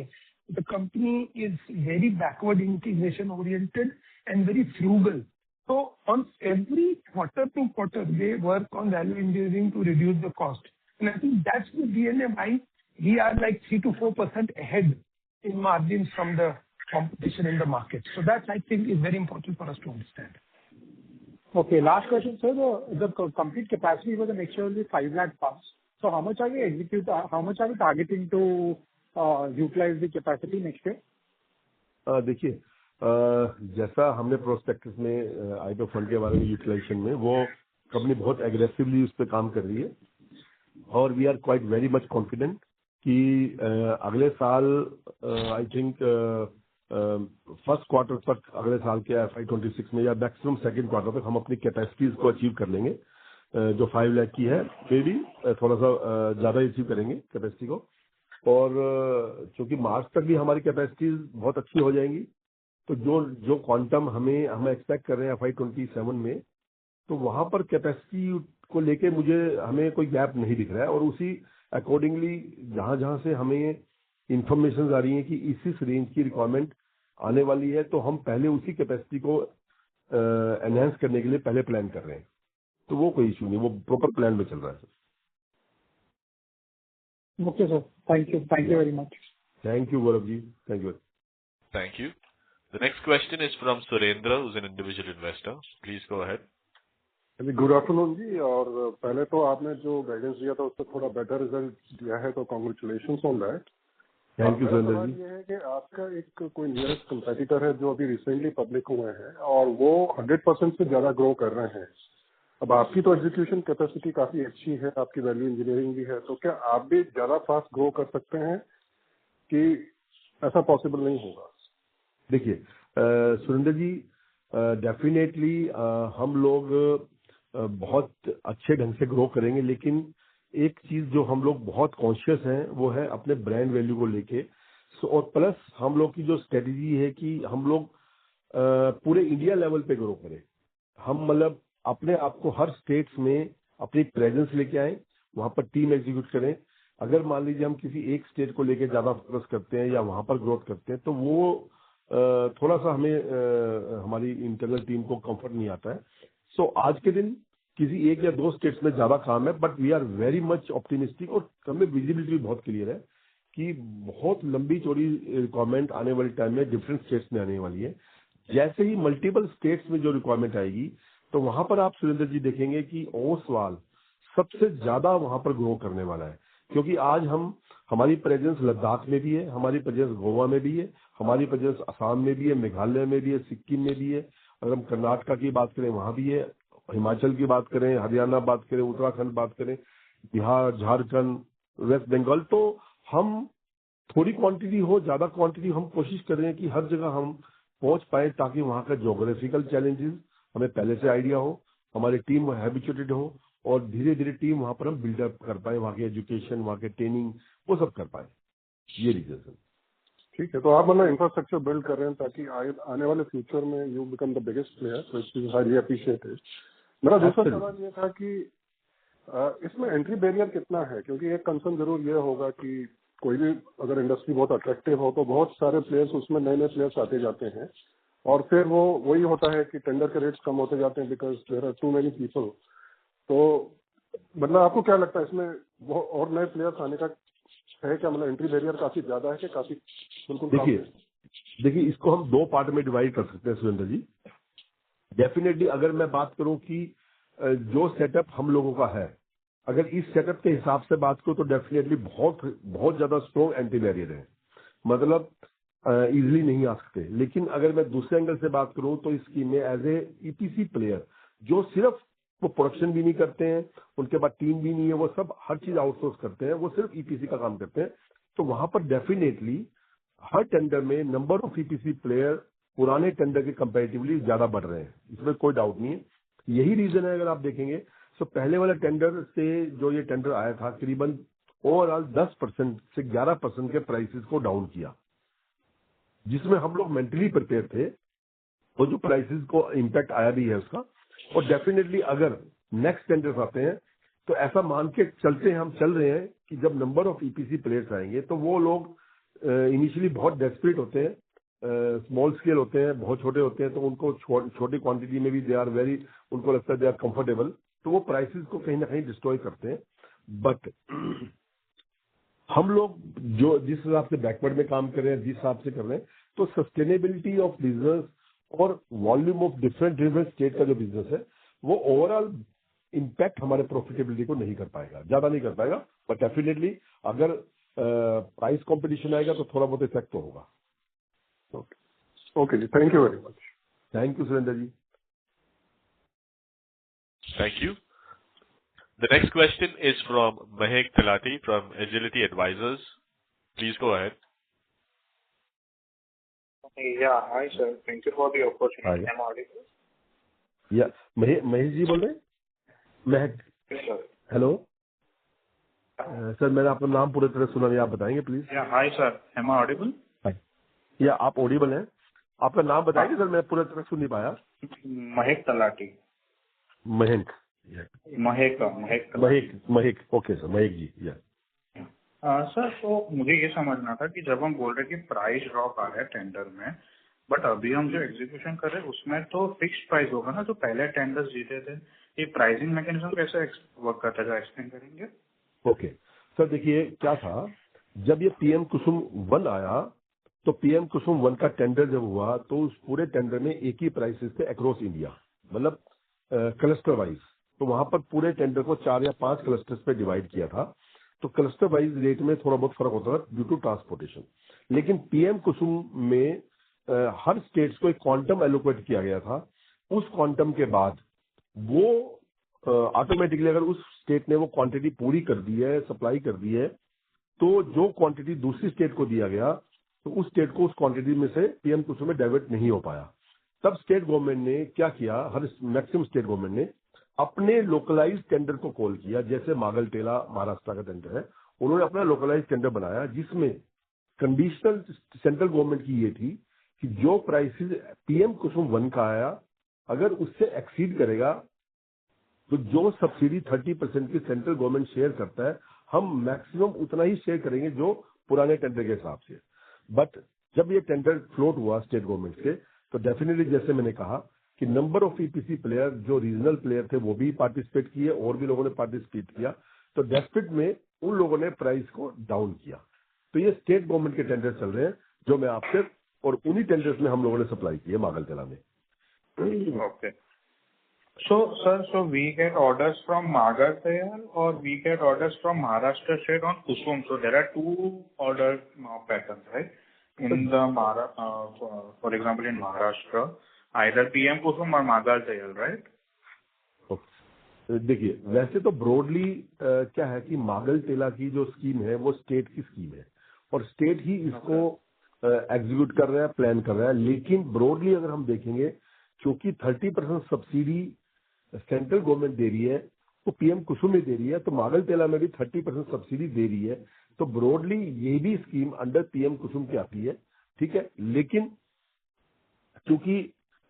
the company is very backward integration oriented and very frugal. So on every quarter to quarter, they work on value engineering to reduce the cost. And I think that's the DNA why we are like 3 to 4% ahead in margins from the competition in the market. So that, I think, is very important for us to understand. Okay, last question, sir. The complete capacity for the next year will be 5 lakh pumps. So how much are we targeting to utilize the capacity next year? देखिए, जैसा हमने prospectus में IPO fund के बारे में utilisation में, वो company बहुत एग्रेसिवली उस पर काम कर रही है और we are quite very much confident कि अगले साल आई थिंक फर्स्ट क्वार्टर तक, अगले साल के FY26 में या मैक्सिमम सेकंड क्वार्टर तक हम अपनी कैपेसिटीज को अचीव कर लेंगे। जो 5 लाख की है, मे भी थोड़ा सा ज्यादा अचीव करेंगे कैपेसिटी को। और चूंकि मार्च तक भी हमारी कैपेसिटीज बहुत अच्छी हो जाएंगी, तो जो क्वांटम हम एक्सपेक्ट कर रहे हैं FY27 में, तो वहां पर कैपेसिटी को लेके हमें कोई गैप नहीं दिख रहा है। और उसी अकॉर्डिंगली जहां से हमें इंफॉर्मेशन आ रही है कि इस रेंज की रिक्वायरमेंट आने वाली है, तो हम पहले उसी कैपेसिटी को एनहांस करने के लिए पहले प्लान कर रहे हैं। तो वो कोई इशू नहीं, वो प्रॉपर प्लान में चल रहा है sir. Okay, sir. Thank you very much. Thank you, Gaurav ji. Thank you. Thank you. The next question is from Surendra, who's an individual investor. Please go ahead. Good afternoon जी। और पहले तो आपने जो गाइडेंस दिया था उससे थोड़ा बेटर रिजल्ट दिया है, तो congratulations on that. Thank you Surendra ji. ये है कि आपका एक कोई नियरेस्ट कंपेटिटर है जो अभी रिसेंटली पब्लिक हुए हैं और वो 100% से ज्यादा ग्रो कर रहे हैं। अब आपकी तो एग्जीक्यूशन कैपेसिटी काफी अच्छी है, आपकी वैल्यू इंजीनियरिंग भी है, तो क्या आप भी ज्यादा फास्ट ग्रो कर सकते हैं कि ऐसा पॉसिबल नहीं होगा? देखिए सुरेंद्र जी, डेफिनेटली हम लोग बहुत अच्छे ढंग से ग्रो करेंगे, लेकिन एक चीज जो हम लोग बहुत कॉन्शियस हैं वो है अपने ब्रांड वैल्यू को लेके। और प्लस हम लोग की जो स्ट्रेटेजी है कि हम लोग पूरे इंडिया लेवल पे ग्रो करें। हम मतलब अपने आप को हर स्टेट्स में अपनी प्रेजेंस लेके आए, वहां पर टीम एग्जीक्यूट करें। अगर मान लीजिए हम किसी एक स्टेट को लेके ज्यादा फोकस करते हैं या वहां पर ग्रोथ करते हैं, तो वो थोड़ा सा हमें हमारी इंटरनल टीम को कंफर्ट नहीं आता है। सो आज के दिन किसी एक या दो स्टेट्स में ज्यादा काम है, but we are very much optimistic और हमें विजिबिलिटी भी बहुत क्लियर है कि बहुत लंबी चौड़ी रिक्वायरमेंट आने वाले टाइम में डिफरेंट स्टेट्स में आने वाली है। जैसे ही मल्टीपल स्टेट्स में जो रिक्वायरमेंट आएगी, तो वहां पर आप सुरेंद्र जी देखेंगे कि ओसवाल सबसे ज्यादा वहां पर ग्रो करने वाला है। क्योंकि आज हमारी प्रेजेंस लद्दाख में भी है, हमारी प्रेजेंस गोवा में भी है, हमारी प्रेजेंस असम में भी है, मेघालय में भी है, सिक्किम में भी है। अगर हम कर्नाटका की बात करें वहां भी है, हिमाचल की बात करें, हरियाणा बात करें, उत्तराखंड बात करें, बिहार, झारखंड, वेस्ट बंगाल, तो हम थोड़ी क्वांटिटी हो ज्यादा क्वांटिटी हम कोशिश कर रहे हैं कि हर जगह हम पहुंच पाए, ताकि वहां का ज्योग्राफिकल चैलेंजेस हमें पहले से आइडिया हो, हमारी टीम हैबिचुएटेड हो और धीरे धीरे टीम वहां पर हम बिल्डअप कर पाए, वहां के एजुकेशन, वहां के ट्रेनिंग, वो सब कर पाए। ये रीजन है। ठीक है, तो आप मतलब इंफ्रास्ट्रक्चर बिल्ड कर रहे हैं ताकि आने वाले फ्यूचर में you become the biggest player, तो इट इज हाईली अप्रिशिएटेड। मेरा दूसरा सवाल ये था कि इसमें एंट्री बैरियर कितना है? क्योंकि एक कंसर्न जरूर ये होगा कि कोई भी अगर इंडस्ट्री बहुत अट्रैक्टिव हो तो बहुत सारे प्लेयर्स उसमें नए नए प्लेयर्स आते जाते हैं, और फिर वो वही होता है कि टेंडर के रेट्स कम होते जाते हैं because there are too many people. तो मतलब आपको क्या लगता है इसमें वो और नए प्लेयर्स आने का है क्या? मतलब एंट्री बैरियर काफी ज्यादा है कि काफी बिल्कुल कम है? देखिए इसको हम दो पार्ट में डिवाइड कर सकते हैं सुरेंद्र जी। डेफिनेटली अगर मैं बात करूं कि जो सेटअप हम लोगों का है, अगर इस सेटअप के हिसाब से बात करूं तो डेफिनेटली बहुत बहुत ज्यादा स्ट्रॉन्ग एंटी बैरियर है, मतलब इजिली नहीं आ सकते। लेकिन अगर मैं दूसरे एंगल से बात करूं तो इस स्कीम में एज ए ईपीसी प्लेयर जो सिर्फ वो प्रोडक्शन भी नहीं करते हैं, उनके पास टीम भी नहीं है, वो सब हर चीज आउटसोर्स करते हैं, वो सिर्फ ईपीसी का काम करते हैं, तो वहां पर डेफिनेटली हर टेंडर में नंबर ऑफ ईपीसी प्लेयर पुराने टेंडर के कंपैरेटिवली ज्यादा बढ़ रहे हैं, इसमें कोई डाउट नहीं है। यही रीजन है, अगर आप देखेंगे तो पहले वाले टेंडर से जो ये टेंडर आया था करीबन ओवरऑल 10% से 11% के प्राइसेस को डाउन किया, जिसमें हम लोग मेंटली प्रिपेयर थे, और जो प्राइसेस को इम्पैक्ट आया भी है उसका। और डेफिनेटली अगर नेक्स्ट टेंडर्स आते हैं तो ऐसा मान के चलते हैं, हम चल रहे हैं कि जब नंबर ऑफ ईपीसी प्लेयर्स आएंगे तो वो लोग इनिशियली बहुत डेस्परेट होते हैं, स्मॉल स्केल होते हैं, बहुत छोटे होते हैं, तो उनको छोटी क्वांटिटी में भी दे आर वेरी, उनको लगता है दे आर कंफर्टेबल, तो वो प्राइसेस को कहीं ना कहीं डिस्ट्रॉय करते हैं। बट हम लोग जो जिस हिसाब से बैकवर्ड में काम कर रहे हैं, जिस हिसाब से कर रहे हैं, तो सस्टेनेबिलिटी ऑफ बिजनेस और वॉल्यूम ऑफ डिफरेंट स्टेट का जो बिजनेस है वो ओवरऑल इम्पैक्ट हमारे प्रॉफिटेबिलिटी को नहीं कर पाएगा, ज्यादा नहीं कर पाएगा। बट डेफिनेटली अगर प्राइस कंपटीशन आएगा तो थोड़ा बहुत इफेक्ट तो होगा। ओके जी, thank you very much. Thank you Surendra ji. Thank you. The next question is from Mahek Talati from Agility Advisors. Please go ahead. Yeah, hi sir. Thank you for the opportunity. Hi. I'm audible? Yeah, Mahesh ji बोल रहे हैं? महक। Yes sir. Hello sir, मैंने आपका नाम पूरी तरह सुना नहीं, आप बताएंगे please? Yeah, hi sir. Am I audible? या आप ऑडिबल हैं? आपका नाम बताएंगे सर, मैं पूरी तरह सुन नहीं पाया। Mahek Talati. महक। महक, ओके सर, महक जी। सर, तो मुझे ये समझना था कि जब हम बोल रहे कि प्राइस ड्रॉप आ रहा है टेंडर में, बट अभी हम जो एग्जीक्यूशन कर रहे हैं उसमें तो फिक्स्ड प्राइस होगा ना, जो पहले टेंडर्स जीते थे। ये प्राइसिंग मैकेनिज्म कैसे वर्क करता है, एक्सप्लेन करेंगे? ओके सर, देखिए क्या था, जब ये पीएम कुसुम 1 आया तो पीएम कुसुम 1 का टेंडर जब हुआ तो उस पूरे टेंडर में एक ही प्राइसेस थे अक्रॉस इंडिया, मतलब क्लस्टर वाइज। तो वहां पर पूरे टेंडर को 4 या 5 क्लस्टर्स पे डिवाइड किया था, तो क्लस्टर वाइज रेट में थोड़ा बहुत फर्क होता था ड्यू टू ट्रांसपोर्टेशन। लेकिन पीएम कुसुम में हर स्टेट्स को एक क्वांटम एलोकेट किया गया था। उस क्वांटम के बाद वो ऑटोमेटिकली अगर उस स्टेट ने वो क्वांटिटी पूरी कर दी है, सप्लाई कर दी है, तो जो क्वांटिटी दूसरी स्टेट को दिया गया तो उस स्टेट को उस क्वांटिटी में से पीएम कुसुम में डाइवर्ट नहीं हो पाया। तब स्टेट गवर्नमेंट ने क्या किया, हर मैक्सिमम स्टेट गवर्नमेंट ने अपने लोकलाइज टेंडर को कॉल किया। जैसे मागलटेला महाराष्ट्र का टेंडर है, उन्होंने अपना लोकलाइज टेंडर बनाया, जिसमें कंडीशनल सेंट्रल गवर्नमेंट की ये थी कि जो प्राइसेस पीएम कुसुम 1 का आया अगर उससे एक्सीड करेगा तो जो सब्सिडी 30% की सेंट्रल गवर्नमेंट शेयर करता है, हम मैक्सिमम उतना ही शेयर करेंगे जो पुराने टेंडर के हिसाब से। बट जब ये टेंडर फ्लोट हुआ स्टेट गवर्नमेंट से, तो डेफिनेटली जैसे मैंने कहा कि नंबर ऑफ ईपीसी प्लेयर जो रीजनल प्लेयर थे वो भी पार्टिसिपेट किए और भी लोगों ने पार्टिसिपेट किया, तो डेस्पिट में उन लोगों ने प्राइस को डाउन किया। तो ये स्टेट गवर्नमेंट के टेंडर चल रहे हैं जो मैं आपसे, और उन्हीं टेंडर्स में हम लोगों ने सप्लाई किए मागलटेला में। Okay. So sir, so we get orders from Magartela or we get orders from Maharashtra state on Kusum. So there are two order patterns, right? In the for example in Maharashtra, either PM Kusum or Magartela, right? देखिए वैसे तो broadly क्या है कि मागलटेला की जो scheme है वो स्टेट की स्कीम है और स्टेट ही इसको एग्जीक्यूट कर रहा है, प्लान कर रहा है। लेकिन ब्रॉडली अगर हम देखेंगे, क्योंकि 30% सब्सिडी सेंट्रल गवर्नमेंट दे रही है तो पीएम कुसुम में दे रही है, तो मागलटेला में भी 30% सब्सिडी दे रही है, तो ब्रॉडली ये भी स्कीम अंडर पीएम कुसुम की आती है, ठीक है। लेकिन क्योंकि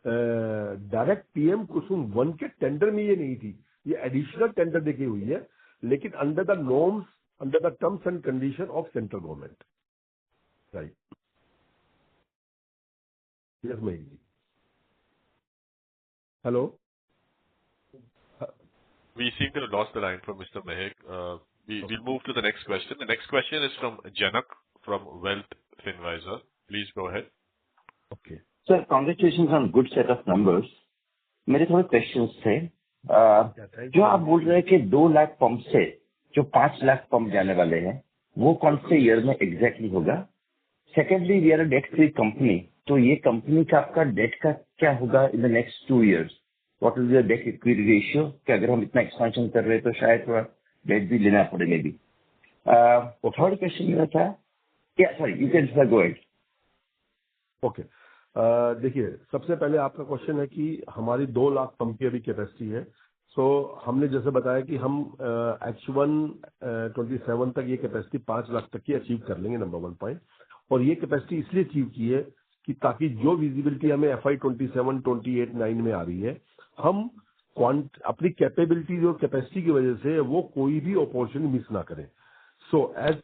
डायरेक्ट पीएम कुसुम 1 के टेंडर में ये नहीं थी, ये एडिशनल टेंडर देखी हुई है, लेकिन under the norms, under the terms and condition of central government, right. Yes Mahesh ji. Hello? We seem to have lost the line from Mr. Mehak. We'll move to the next question. The next question is from Janak from Wealth Finvisor. Please go ahead. Okay. Sir, congratulations on good set of numbers. मेरे थोड़े questions थे। जो आप बोल रहे हैं कि 2 lakh pump से जो 5 लाख पंप जाने वाले हैं, वो कौन से ईयर में एग्जैक्टली होगा? Secondly, we are a debt free company, तो ये कंपनी का आपका डेट का क्या होगा in the next 2 years? What will be the debt equity ratio? कि अगर हम इतना एक्सपेंशन कर रहे हैं तो शायद थोड़ा डेट भी लेना पड़े मे बी। थर्ड क्वेश्चन मेरा था, you can go ahead. Okay, देखिए, सबसे पहले आपका क्वेश्चन है कि हमारी 2 लाख पंप की अभी कैपेसिटी है। सो हमने जैसे बताया कि हम H1 27 तक ये कैपेसिटी 5 लाख तक की अचीव कर लेंगे, नंबर 1 पॉइंट। और ये कैपेसिटी इसलिए अचीव की है कि ताकि जो विजिबिलिटी हमें FY 27, 28, 9 में आ रही है, हम अपनी कैपेबिलिटी और कैपेसिटी की वजह से वो कोई भी अपॉर्चुनिटी मिस ना करें। सो एज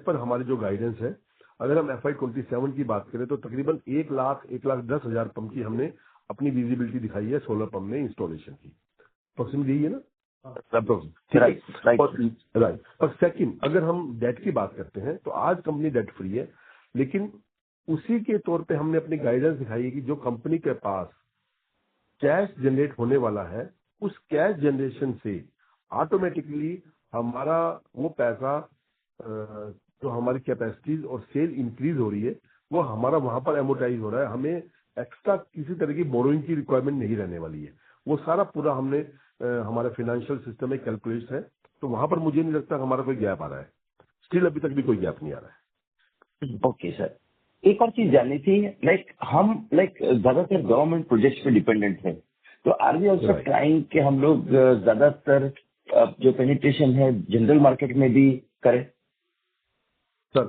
पर हमारी जो गाइडेंस है, अगर हम FY 27 की बात करें तो तकरीबन 1,10,000 पंप की हमने अपनी विजिबिलिटी दिखाई है सोलर पंप में इंस्टॉलेशन की। अप्रोक्सीमेटली यही है ना? राइट। और सेकंड, अगर हम डेट की बात करते हैं तो आज कंपनी डेट फ्री है, लेकिन उसी के तौर पे हमने अपनी गाइडेंस दिखाई है कि जो कंपनी के पास कैश जनरेट होने वाला है, उस कैश जनरेशन से ऑटोमेटिकली हमारा वो पैसा जो हमारी कैपेसिटीज और सेल इंक्रीज हो रही है, वो हमारा वहां पर एमोटाइज हो रहा है। हमें एक्स्ट्रा किसी तरह की बोरोइंग की रिक्वायरमेंट नहीं रहने वाली है। वो सारा पूरा हमने हमारे फाइनेंशियल सिस्टम में कैलकुलेट है, तो वहां पर मुझे नहीं लगता हमारा कोई गैप आ रहा है। स्टिल अभी तक भी कोई गैप नहीं आ रहा है। ओके सर, एक और चीज जाननी थी, हम ज्यादातर गवर्नमेंट प्रोजेक्ट्स पे डिपेंडेंट है, तो आर वी ऑल्सो ट्राइंग कि हम लोग ज्यादातर जो पेनिट्रेशन है जनरल मार्केट में भी करें? सर,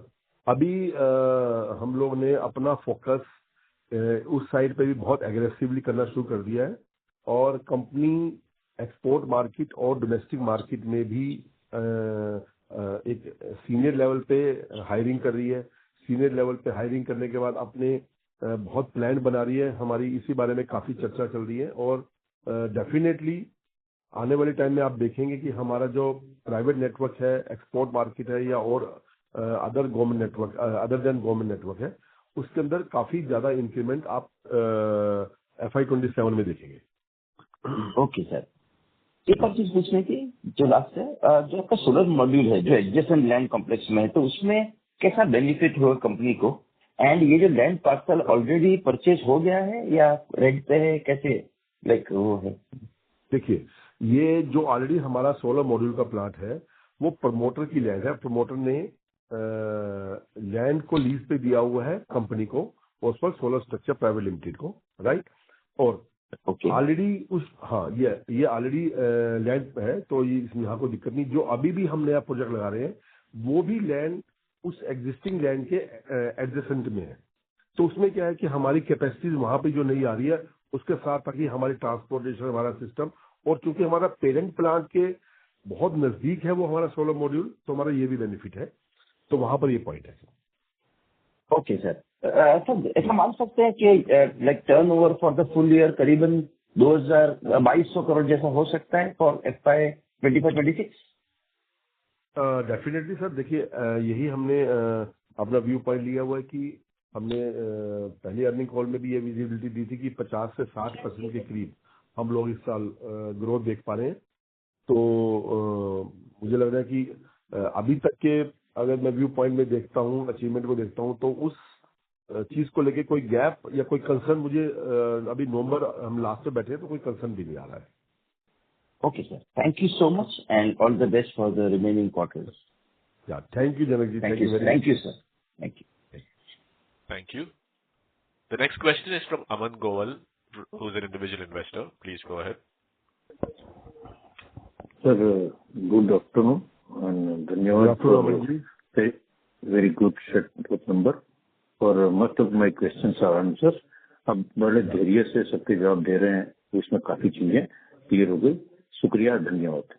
अभी हम लोग ने अपना फोकस उस साइड पे भी बहुत एग्रेसिवली करना शुरू कर दिया है, और कंपनी एक्सपोर्ट मार्केट और डोमेस्टिक मार्केट में भी एक सीनियर लेवल पे हायरिंग कर रही है। सीनियर लेवल पे हायरिंग करने के बाद अपने बहुत प्लान बना रही है। हमारी इसी बारे में काफी चर्चा चल रही है, और डेफिनेटली आने वाले टाइम में आप देखेंगे कि हमारा जो प्राइवेट नेटवर्क है, एक्सपोर्ट मार्केट है, या और other government network, other than government network है, उसके अंदर काफी ज्यादा इंक्रीमेंट आप FY 27 में देखेंगे। ओके सर, एक और चीज पूछनी थी जो लास्ट है, जो आपका सोलर मॉड्यूल है जो एडजेसेंट लैंड कॉम्प्लेक्स में है, तो उसमें कैसा बेनिफिट होगा कंपनी को? एंड ये जो लैंड पार्सल ऑलरेडी परचेज हो गया है या रेंट पे है, कैसे वो है? देखिए, ये जो ऑलरेडी हमारा सोलर मॉड्यूल का प्लांट है, वो प्रमोटर की लैंड है। प्रमोटर ने लैंड को लीज पे दिया हुआ है कंपनी को, उस पर सोलर स्ट्रक्चर प्राइवेट लिमिटेड को, राइट। और ऑलरेडी ये ऑलरेडी लैंड है, तो ये इसमें यहाँ कोई दिक्कत नहीं। जो अभी भी हम नया प्रोजेक्ट लगा रहे हैं, वो भी लैंड उस एग्जिस्टिंग लैंड के एडजेसेंट में है। तो उसमें क्या है कि हमारी कैपेसिटीज वहां पे जो नहीं आ रही है, उसके साथ ताकि हमारी ट्रांसपोर्टेशन, हमारा सिस्टम, और चूंकि हमारा पेरेंट प्लांट के बहुत नजदीक है वो हमारा सोलर मॉड्यूल, तो हमारा ये भी बेनिफिट है। तो वहां पर ये पॉइंट है। ओके सर, ऐसा मान सकते हैं कि turnover for the full year करीबन 2200 करोड़ जैसा हो सकता है फॉर FY 25-26? डेफिनेटली सर, देखिए, यही हमने अपना व्यू पॉइंट लिया हुआ है कि हमने पहली अर्निंग कॉल में भी ये विजिबिलिटी दी थी कि 50 से 60% के करीब हम लोग इस साल ग्रोथ देख पा रहे हैं। तो मुझे लग रहा है कि अभी तक के अगर मैं व्यू पॉइंट में देखता हूँ, अचीवमेंट को देखता हूँ, तो उस चीज को लेके कोई गैप या कोई कंसर्न मुझे अभी नवंबर हम लास्ट में बैठे हैं तो कोई कंसर्न भी नहीं आ रहा है। Okay, sir. Thank you so much, and all the best for the remaining quarters. Yeah, thank you, Janak ji. Thank you, sir. Thank you, sir. Thank you. Thank you. The next question is from Aman Goval, who's an individual investor. Please go ahead. Sir, good afternoon, and धन्यवाद for a very good set of number. For most of my questions are answered. अब बड़े धैर्य से सबके जवाब दे रहे हैं, उसमें काफी चीजें क्लियर हो गई। शुक्रिया, धन्यवाद।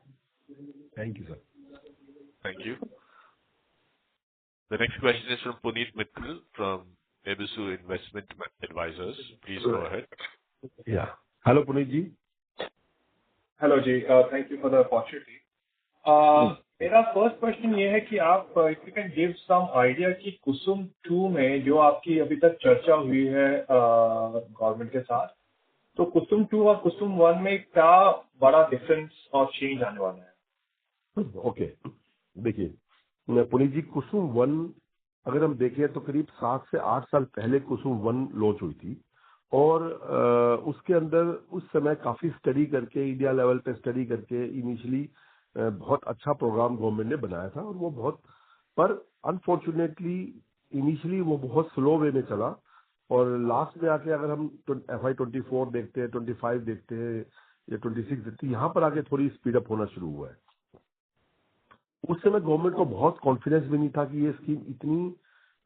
Thank you, sir. Thank you. The next question is from Puneet Mittal from Ebisu Investment Advisors. Please go ahead. Yeah. Hello Puneet ji. Hello जी, thank you for the opportunity. मेरा फर्स्ट क्वेश्चन ये है कि आप if you can give some idea कि कुसुम 2 में जो आपकी अभी तक चर्चा हुई है गवर्नमेंट के साथ, तो कुसुम 2 और कुसुम 1 में क्या बड़ा डिफरेंस और चेंज आने वाला है? ओके, देखिए पुनीत जी, कुसुम 1 अगर हम देखें तो करीब 7 से 8 साल पहले कुसुम 1 लॉन्च हुई थी और उसके अंदर उस समय काफी स्टडी करके, इंडिया लेवल पे स्टडी करके इनिशियली बहुत अच्छा प्रोग्राम गवर्नमेंट ने बनाया था और वो बहुत, पर अनफॉर्चुनेटली इनिशियली वो बहुत स्लो वे में चला और लास्ट में आके अगर हम FY24 देखते हैं, 25 देखते हैं या 26 देखते हैं, यहाँ पर आके थोड़ी स्पीड अप होना शुरू हुआ है। उस समय गवर्नमेंट को बहुत कॉन्फिडेंस भी नहीं था कि ये स्कीम इतनी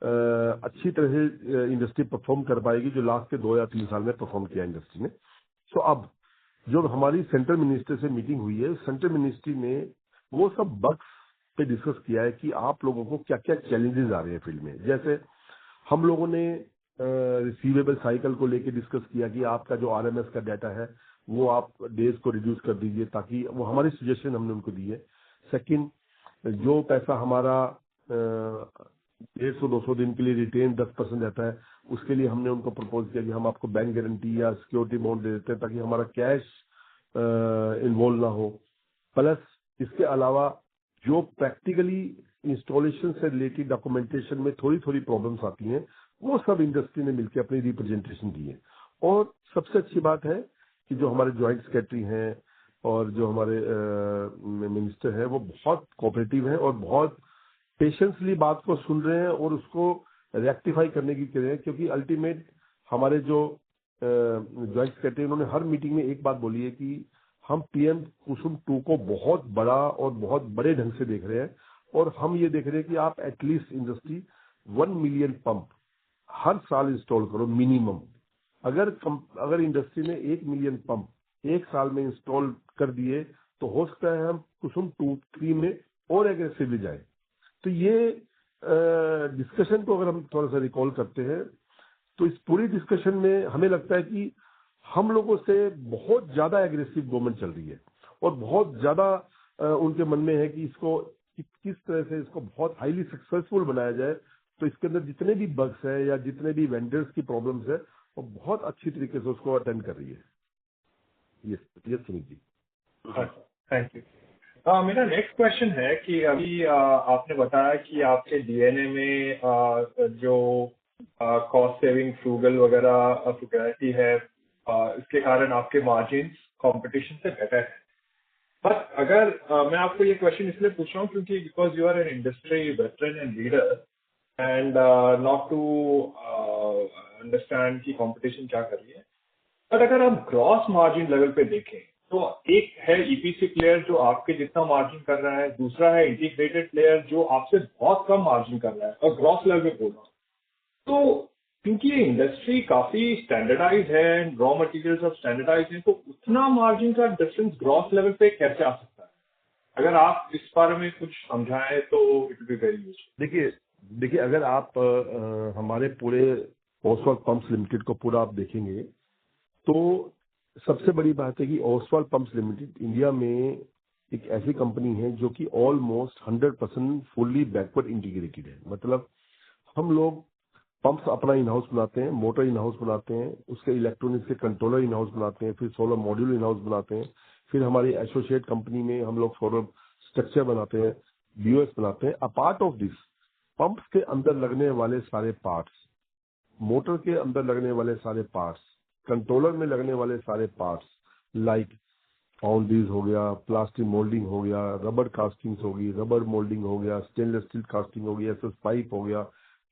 अच्छी तरह से इंडस्ट्री परफॉर्म कर पाएगी जो लास्ट के 2 या 3 साल में परफॉर्म किया इंडस्ट्री ने। सो अब जो हमारी सेंट्रल मिनिस्टर से मीटिंग हुई है, सेंट्रल मिनिस्ट्री ने वो सब बग्स पे डिस्कस किया है कि आप लोगों को क्या क्या चैलेंजेस आ रहे हैं फील्ड में। जैसे हम लोगों ने रिसीवेबल साइकिल को लेके डिस्कस किया कि आपका जो RMS का डाटा है वो आप डेज को रिड्यूस कर दीजिए, ताकि वो हमारी सजेशन हमने उनको दी है। सेकंड, जो पैसा हमारा 150-200 दिन के लिए रिटेन 10% रहता है, उसके लिए हमने उनको प्रपोज किया कि हम आपको बैंक गारंटी या सिक्योरिटी बॉन्ड दे देते हैं ताकि हमारा कैश इन्वॉल्व ना हो। प्लस इसके अलावा जो प्रैक्टिकली इंस्टॉलेशन से रिलेटेड डॉक्यूमेंटेशन में थोड़ी थोड़ी प्रॉब्लम्स आती हैं, वो सब इंडस्ट्री ने मिलकर अपनी रिप्रेजेंटेशन दी है। और सबसे अच्छी बात है कि जो हमारे ज्वाइंट सेक्रेटरी हैं और जो हमारे मिनिस्टर हैं वो बहुत कोऑपरेटिव हैं और बहुत पेशेंसली बात को सुन रहे हैं और उसको रेक्टिफाई करने की कर रहे हैं, क्योंकि अल्टीमेट हमारे जो ज्वाइंट सेक्रेटरी उन्होंने हर मीटिंग में एक बात बोली है कि हम PM कुसुम 2 को बहुत बड़ा और बहुत बड़े ढंग से देख रहे हैं और हम ये देख रहे हैं कि आप एटलीस्ट इंडस्ट्री 1 मिलियन पंप हर साल इंस्टॉल करो मिनिमम। अगर इंडस्ट्री ने 1 मिलियन पंप एक साल में इंस्टॉल कर दिए तो हो सकता है हम कुसुम 2-3 में और एग्रेसिवली जाए। तो ये डिस्कशन को अगर हम थोड़ा सा रिकॉल करते हैं तो इस पूरी डिस्कशन में हमें लगता है कि हम लोगों से बहुत ज्यादा एग्रेसिव गवर्नमेंट चल रही है और बहुत ज्यादा उनके मन में है कि इसको किस तरह से इसको बहुत हाईली सक्सेसफुल बनाया जाए। तो इसके अंदर जितने भी बग्स है या जितने भी वेंडर्स की प्रॉब्लम्स है वो बहुत अच्छी तरीके से उसको अटेंड कर रही है। Yes Suneet ji, thank you. मेरा नेक्स्ट क्वेश्चन है कि अभी आपने बताया कि आपके DNA में जो कॉस्ट सेविंग, फ्रूगल वगैरह फ्रूगैलिटी है, इसके कारण आपके मार्जिन कंपटीशन से बेटर है। बट अगर मैं आपको ये क्वेश्चन इसलिए पूछ रहा हूँ क्योंकि because you are an industry veteran and leader and not to understand कि कंपटीशन क्या कर रही है, बट अगर हम ग्रॉस मार्जिन लेवल पे देखें तो एक है EPC प्लेयर जो आपके जितना मार्जिन कर रहा है, दूसरा है इंटीग्रेटेड प्लेयर जो आपसे बहुत कम मार्जिन कर रहा है, और ग्रॉस लेवल पे बोल रहा हूँ। तो क्योंकि ये इंडस्ट्री काफी स्टैंडर्डाइज है, रॉ मटेरियल सब स्टैंडर्डाइज है, तो उतना मार्जिन का डिफरेंस ग्रॉस लेवल पे कैसे आ सकता है? अगर आप इस बारे में कुछ समझाएं तो it will be very useful. देखिए अगर आप हमारे पूरे ओसवाल पंप्स लिमिटेड को पूरा आप देखेंगे तो सबसे बड़ी बात है कि ओसवाल पंप्स लिमिटेड इंडिया में एक ऐसी कंपनी है जो कि ऑलमोस्ट 100% फुल्ली बैकवर्ड इंटीग्रेटेड है। मतलब हम लोग पंप्स अपना इन हाउस बनाते हैं, मोटर इन हाउस बनाते हैं, उसके इलेक्ट्रॉनिक्स के कंट्रोलर इन हाउस बनाते हैं, फिर सोलर मॉड्यूल इन हाउस बनाते हैं, फिर हमारी एसोसिएट कंपनी में हम लोग सोलर स्ट्रक्चर बनाते हैं, BOS बनाते हैं। अपार्ट ऑफ दिस पंप्स के अंदर लगने वाले सारे पार्ट्स, मोटर के अंदर लगने वाले सारे पार्ट्स, कंट्रोलर में लगने वाले सारे पार्ट्स लाइक फाउंड्रीज हो गया, प्लास्टिक मोल्डिंग हो गया, रबर कास्टिंग्स होगी, रबर मोल्डिंग हो गया, स्टेनलेस स्टील कास्टिंग होगी, SS पाइप हो गया,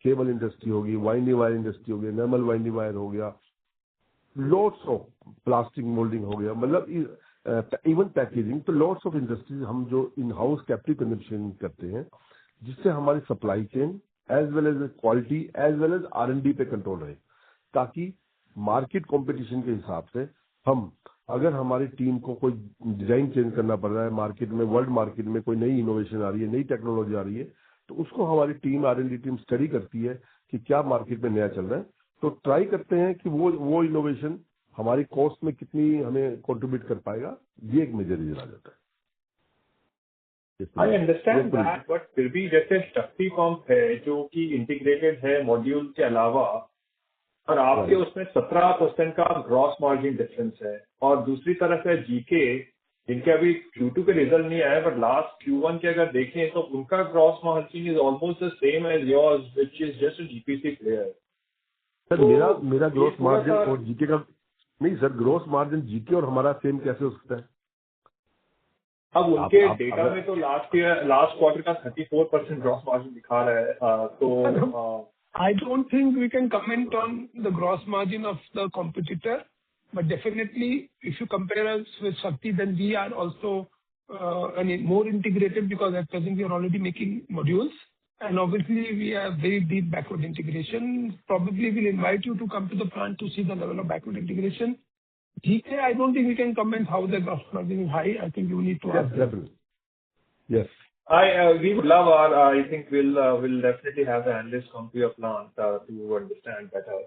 केबल इंडस्ट्री होगी, वाइंडिंग वायर इंडस्ट्री हो गई, नॉर्मल वाइंडिंग वायर हो गया, लॉट्स ऑफ प्लास्टिक मोल्डिंग हो गया, मतलब इवन पैकेजिंग। तो लॉट्स ऑफ इंडस्ट्रीज हम जो इन हाउस कैप्टिव कंजम्पशन करते हैं, जिससे हमारी supply chain as well as quality as well as R&D पे कंट्रोल रहे, ताकि मार्केट कंपटीशन के हिसाब से हम, अगर हमारी टीम को कोई डिजाइन चेंज करना पड़ रहा है मार्केट में, वर्ल्ड मार्केट में कोई नई इनोवेशन आ रही है, नई टेक्नोलॉजी आ रही है, तो उसको हमारी टीम R&D टीम स्टडी करती है कि क्या मार्केट में नया चल रहा है, तो ट्राई करते हैं कि वो इनोवेशन हमारी कॉस्ट में कितनी हमें कंट्रीब्यूट कर पाएगा, ये एक मेजर रीजन आ जाता है। आई अंडरस्टैंड दैट, बट फिर भी जैसे शक्ति पंप है जो कि इंटीग्रेटेड है मॉड्यूल के अलावा, और आपके उसमें 17% का ग्रॉस मार्जिन डिफरेंस है, और दूसरी तरफ है जीके जिनके अभी Q2 के रिजल्ट नहीं आए, बट लास्ट Q1 के अगर देखें तो उनका gross margin is almost the same as yours, which is just a GPC player. Sir मेरा ग्रॉस मार्जिन और जीके का नहीं सर, ग्रॉस मार्जिन जीके और हमारा सेम कैसे हो सकता है? अब उनके डेटा में तो लास्ट क्वार्टर का 34% ग्रॉस मार्जिन दिखा रहा है, तो I don't think we can comment on the gross margin of the competitor, but definitely if you compare us with Shakti, then we are also more integrated, because at present we are already making modules, and obviously we have very deep backward integration. Probably we'll invite you to come to the plant to see the level of backward integration. GK, I don't think we can comment how the gross margin is high. I think you need to ask them. Yes. We would love I think we'll definitely have the analysts come to your plant to understand better.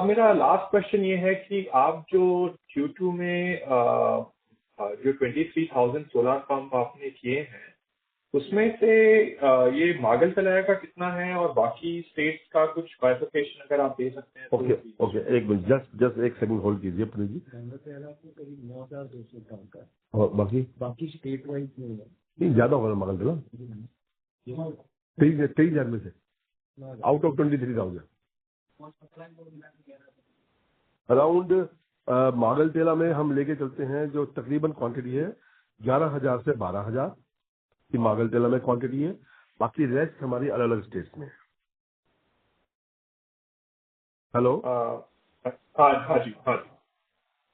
मेरा last question ये है कि आप जो Q2 में जो 23,000 solar pump आपने किए हैं, उसमें से ये मागल तलैया का कितना है और बाकी स्टेट्स का कुछ बाइफर्केशन अगर आप दे सकते हैं? ओके, एक मिनट, जस्ट एक सेकंड होल्ड कीजिए पुनीत जी। करीब 9,200 टन का, और बाकी स्टेट वाइज नहीं ज्यादा होगा मागल तला 23,000 में से आउट ऑफ 23,000 अराउंड मागल तेला में हम लेके चलते हैं, जो तकरीबन क्वांटिटी है 11,000 से 12,000 की मागल तेला में क्वांटिटी है। बाकी रेस्ट हमारी अलग अलग स्टेट्स में है। हेलो, हाँ जी,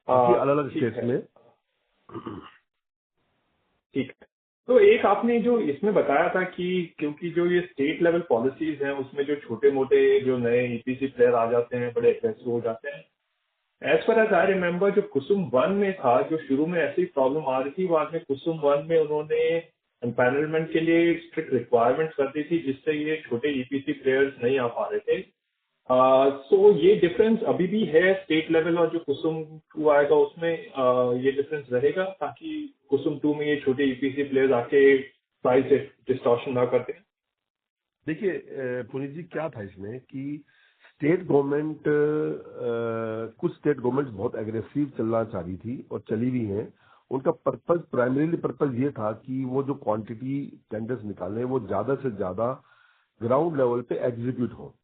बाकी अलग अलग स्टेट्स में। ठीक है, तो एक आपने जो इसमें बताया था कि क्योंकि जो ये स्टेट लेवल पॉलिसीज हैं उसमें जो छोटे मोटे जो नए ईपीसी प्लेयर आ जाते हैं बड़े एग्रेसिव हो जाते हैं। As far as I remember, जो कुसुम 1 में था, जो शुरू में ऐसी प्रॉब्लम आ रही थी, बाद में कुसुम 1 में उन्होंने एम्पैनलमेंट के लिए स्ट्रिक्ट रिक्वायरमेंट्स कर दी थी, जिससे ये छोटे ईपीसी प्लेयर्स नहीं आ पा रहे थे। सो ये डिफरेंस अभी भी है स्टेट लेवल और जो कुसुम 2 आएगा उसमें ये डिफरेंस रहेगा, ताकि कुसुम 2 में ये छोटे ईपीसी प्लेयर्स आके प्राइस डिस्टॉर्शन ना करते हैं। देखिए पुनीत जी, क्या था इसमें कि स्टेट गवर्नमेंट कुछ स्टेट गवर्नमेंट बहुत एग्रेसिव चलना चाह रही थी और चली भी हैं। उनका पर्पज, प्राइमरीली पर्पज ये था कि वो जो क्वांटिटी टेंडर्स निकाले वो ज्यादा से ज्यादा ग्राउंड लेवल पे एग्जीक्यूट हो।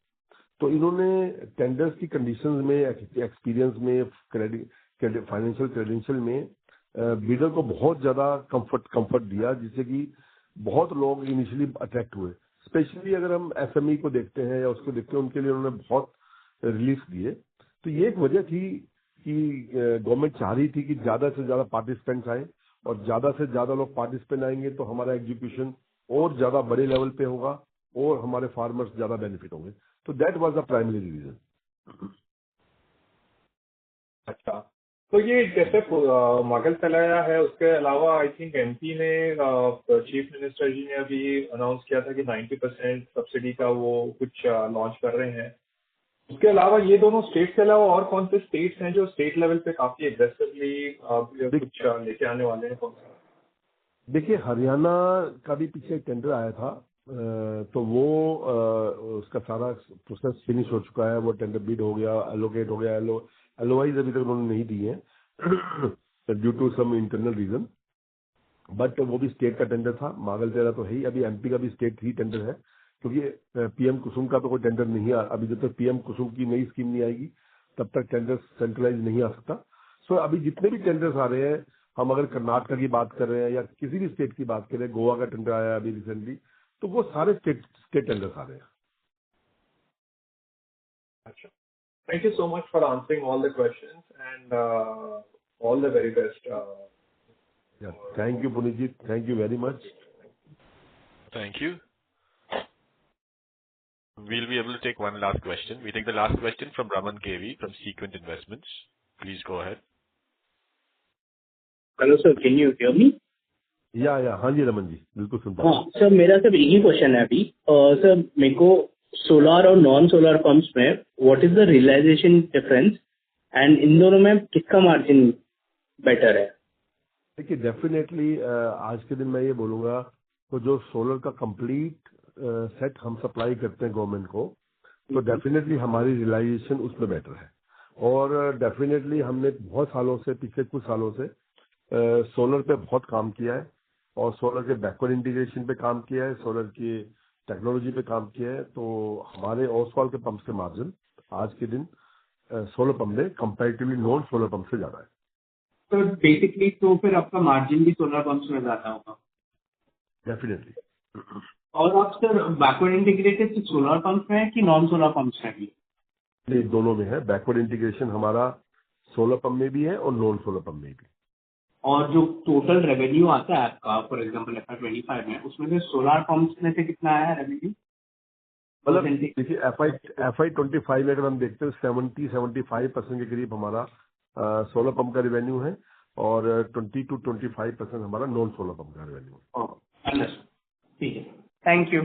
तो इन्होंने टेंडर्स की कंडीशंस में, एक्सपीरियंस में, फाइनेंशियल क्रेडेंशियल में बिडर को बहुत ज्यादा कंफर्ट दिया, जिससे कि बहुत लोग इनिशियली अट्रैक्ट हुए। स्पेशली अगर हम एसएमई को देखते हैं या उसको देखते हैं, उनके लिए उन्होंने बहुत रिलीफ दिए। तो ये एक वजह थी कि गवर्नमेंट चाह रही थी कि ज्यादा से ज्यादा पार्टिसिपेंट्स आए, और ज्यादा से ज्यादा लोग पार्टिसिपेंट आएंगे तो हमारा एग्जीक्यूशन और ज्यादा बड़े लेवल पे होगा और हमारे फार्मर्स ज्यादा बेनिफिट होंगे। तो that was the primary reason. अच्छा, तो ये जैसे मागल तलैया है, उसके अलावा आई थिंक एमपी ने चीफ मिनिस्टर जी ने अभी अनाउंस किया था कि 90% सब्सिडी का वो कुछ लॉन्च कर रहे हैं। उसके अलावा ये दोनों स्टेट्स के अलावा और कौन से स्टेट्स हैं जो स्टेट लेवल पे काफी एग्रेसिवली कुछ लेके आने वाले हैं? कौन सा? देखिए, हरियाणा का भी पीछे टेंडर आया था, तो वो उसका सारा प्रोसेस फिनिश हो चुका है। वो टेंडर बिड हो गया, एलोकेट हो गया। एलओआईज अभी तक उन्होंने नहीं दी है due to some internal reason, but वो भी स्टेट का टेंडर था। मागल तेला तो है ही। अभी एमपी का भी स्टेट ही टेंडर है, क्योंकि पीएम कुसुम का तो कोई टेंडर नहीं आ। अभी जब तक पीएम कुसुम की नई स्कीम नहीं आएगी तब तक टेंडर सेंट्रलाइज नहीं आ सकता। सो अभी जितने भी टेंडर्स आ रहे हैं, हम अगर कर्नाटका की बात कर रहे हैं या किसी भी स्टेट की बात करें, गोवा का टेंडर आया अभी रिसेंटली, तो वो सारे स्टेट टेंडर्स आ रहे हैं। अच्छा, thank you so much for answering all the questions and all the very best. Thank you Puneet ji, thank you very much. Thank you. We'll be able to take one last question. We take the last question from Raman KV from Sequent Investments. Please go ahead. Hello sir, can you hear me? या हाँ जी रमन जी, बिल्कुल सुनता हूँ। हाँ sir, मेरा सिर्फ एक ही question है अभी। सर मेरे को सोलर और नॉन सोलर पंप्स में what is the realisation difference and इन दोनों में किसका मार्जिन बेटर है? देखिए डेफिनेटली आज के दिन मैं ये बोलूंगा तो जो सोलर का कंप्लीट सेट हम सप्लाई करते हैं गवर्नमेंट को, तो डेफिनेटली हमारी रियलाइजेशन उसमें बेटर है। और डेफिनेटली हमने बहुत सालों से, पिछले कुछ सालों से सोलर पे बहुत काम किया है और सोलर के बैकवर्ड इंटीग्रेशन पे काम किया है, सोलर की टेक्नोलॉजी पे काम किया है। तो हमारे ओसवाल के पंप के मार्जिन आज के दिन सोलर पंप में कंपैरेटिवली नॉन सोलर पंप से ज्यादा है। तो बेसिकली तो फिर आपका मार्जिन भी सोलर पंप्स में ज्यादा होगा? डेफिनेटली। और आप sir backward integrated solar pump में है कि नॉन सोलर पंप्स में भी? नहीं, दोनों में है। बैकवर्ड इंटीग्रेशन हमारा सोलर पंप में भी है और नॉन सोलर पंप में भी। और जो टोटल रेवेन्यू आता है आपका फॉर एग्जांपल FY25 में, उसमें से सोलर पंप्स में से कितना आया रेवेन्यू? मतलब देखिए FY25 में अगर हम देखते हैं 70-75% के करीब हमारा सोलर पंप का रेवेन्यू है और 20-25% हमारा नॉन सोलर पंप का रेवेन्यू है। ठीक है, thank you.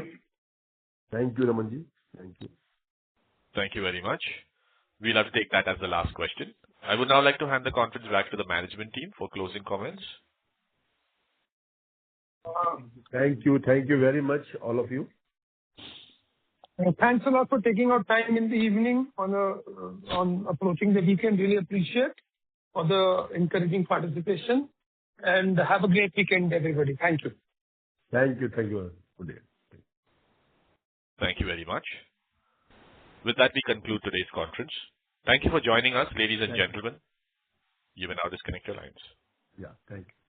Thank you Raman ji, thank you. Thank you very much. We'll have to take that as the last question. I would now like to hand the conference back to the management team for closing comments. Thank you very much, all of you. Thanks a lot for taking out time in the evening on approaching the weekend. Really appreciate for the encouraging participation, and have a great weekend, everybody. Thank you. Thank you. Good day. Thank you very much. With that, we conclude today's conference. Thank you for joining us, ladies and gentlemen. You may now disconnect your lines. Yeah, thank you.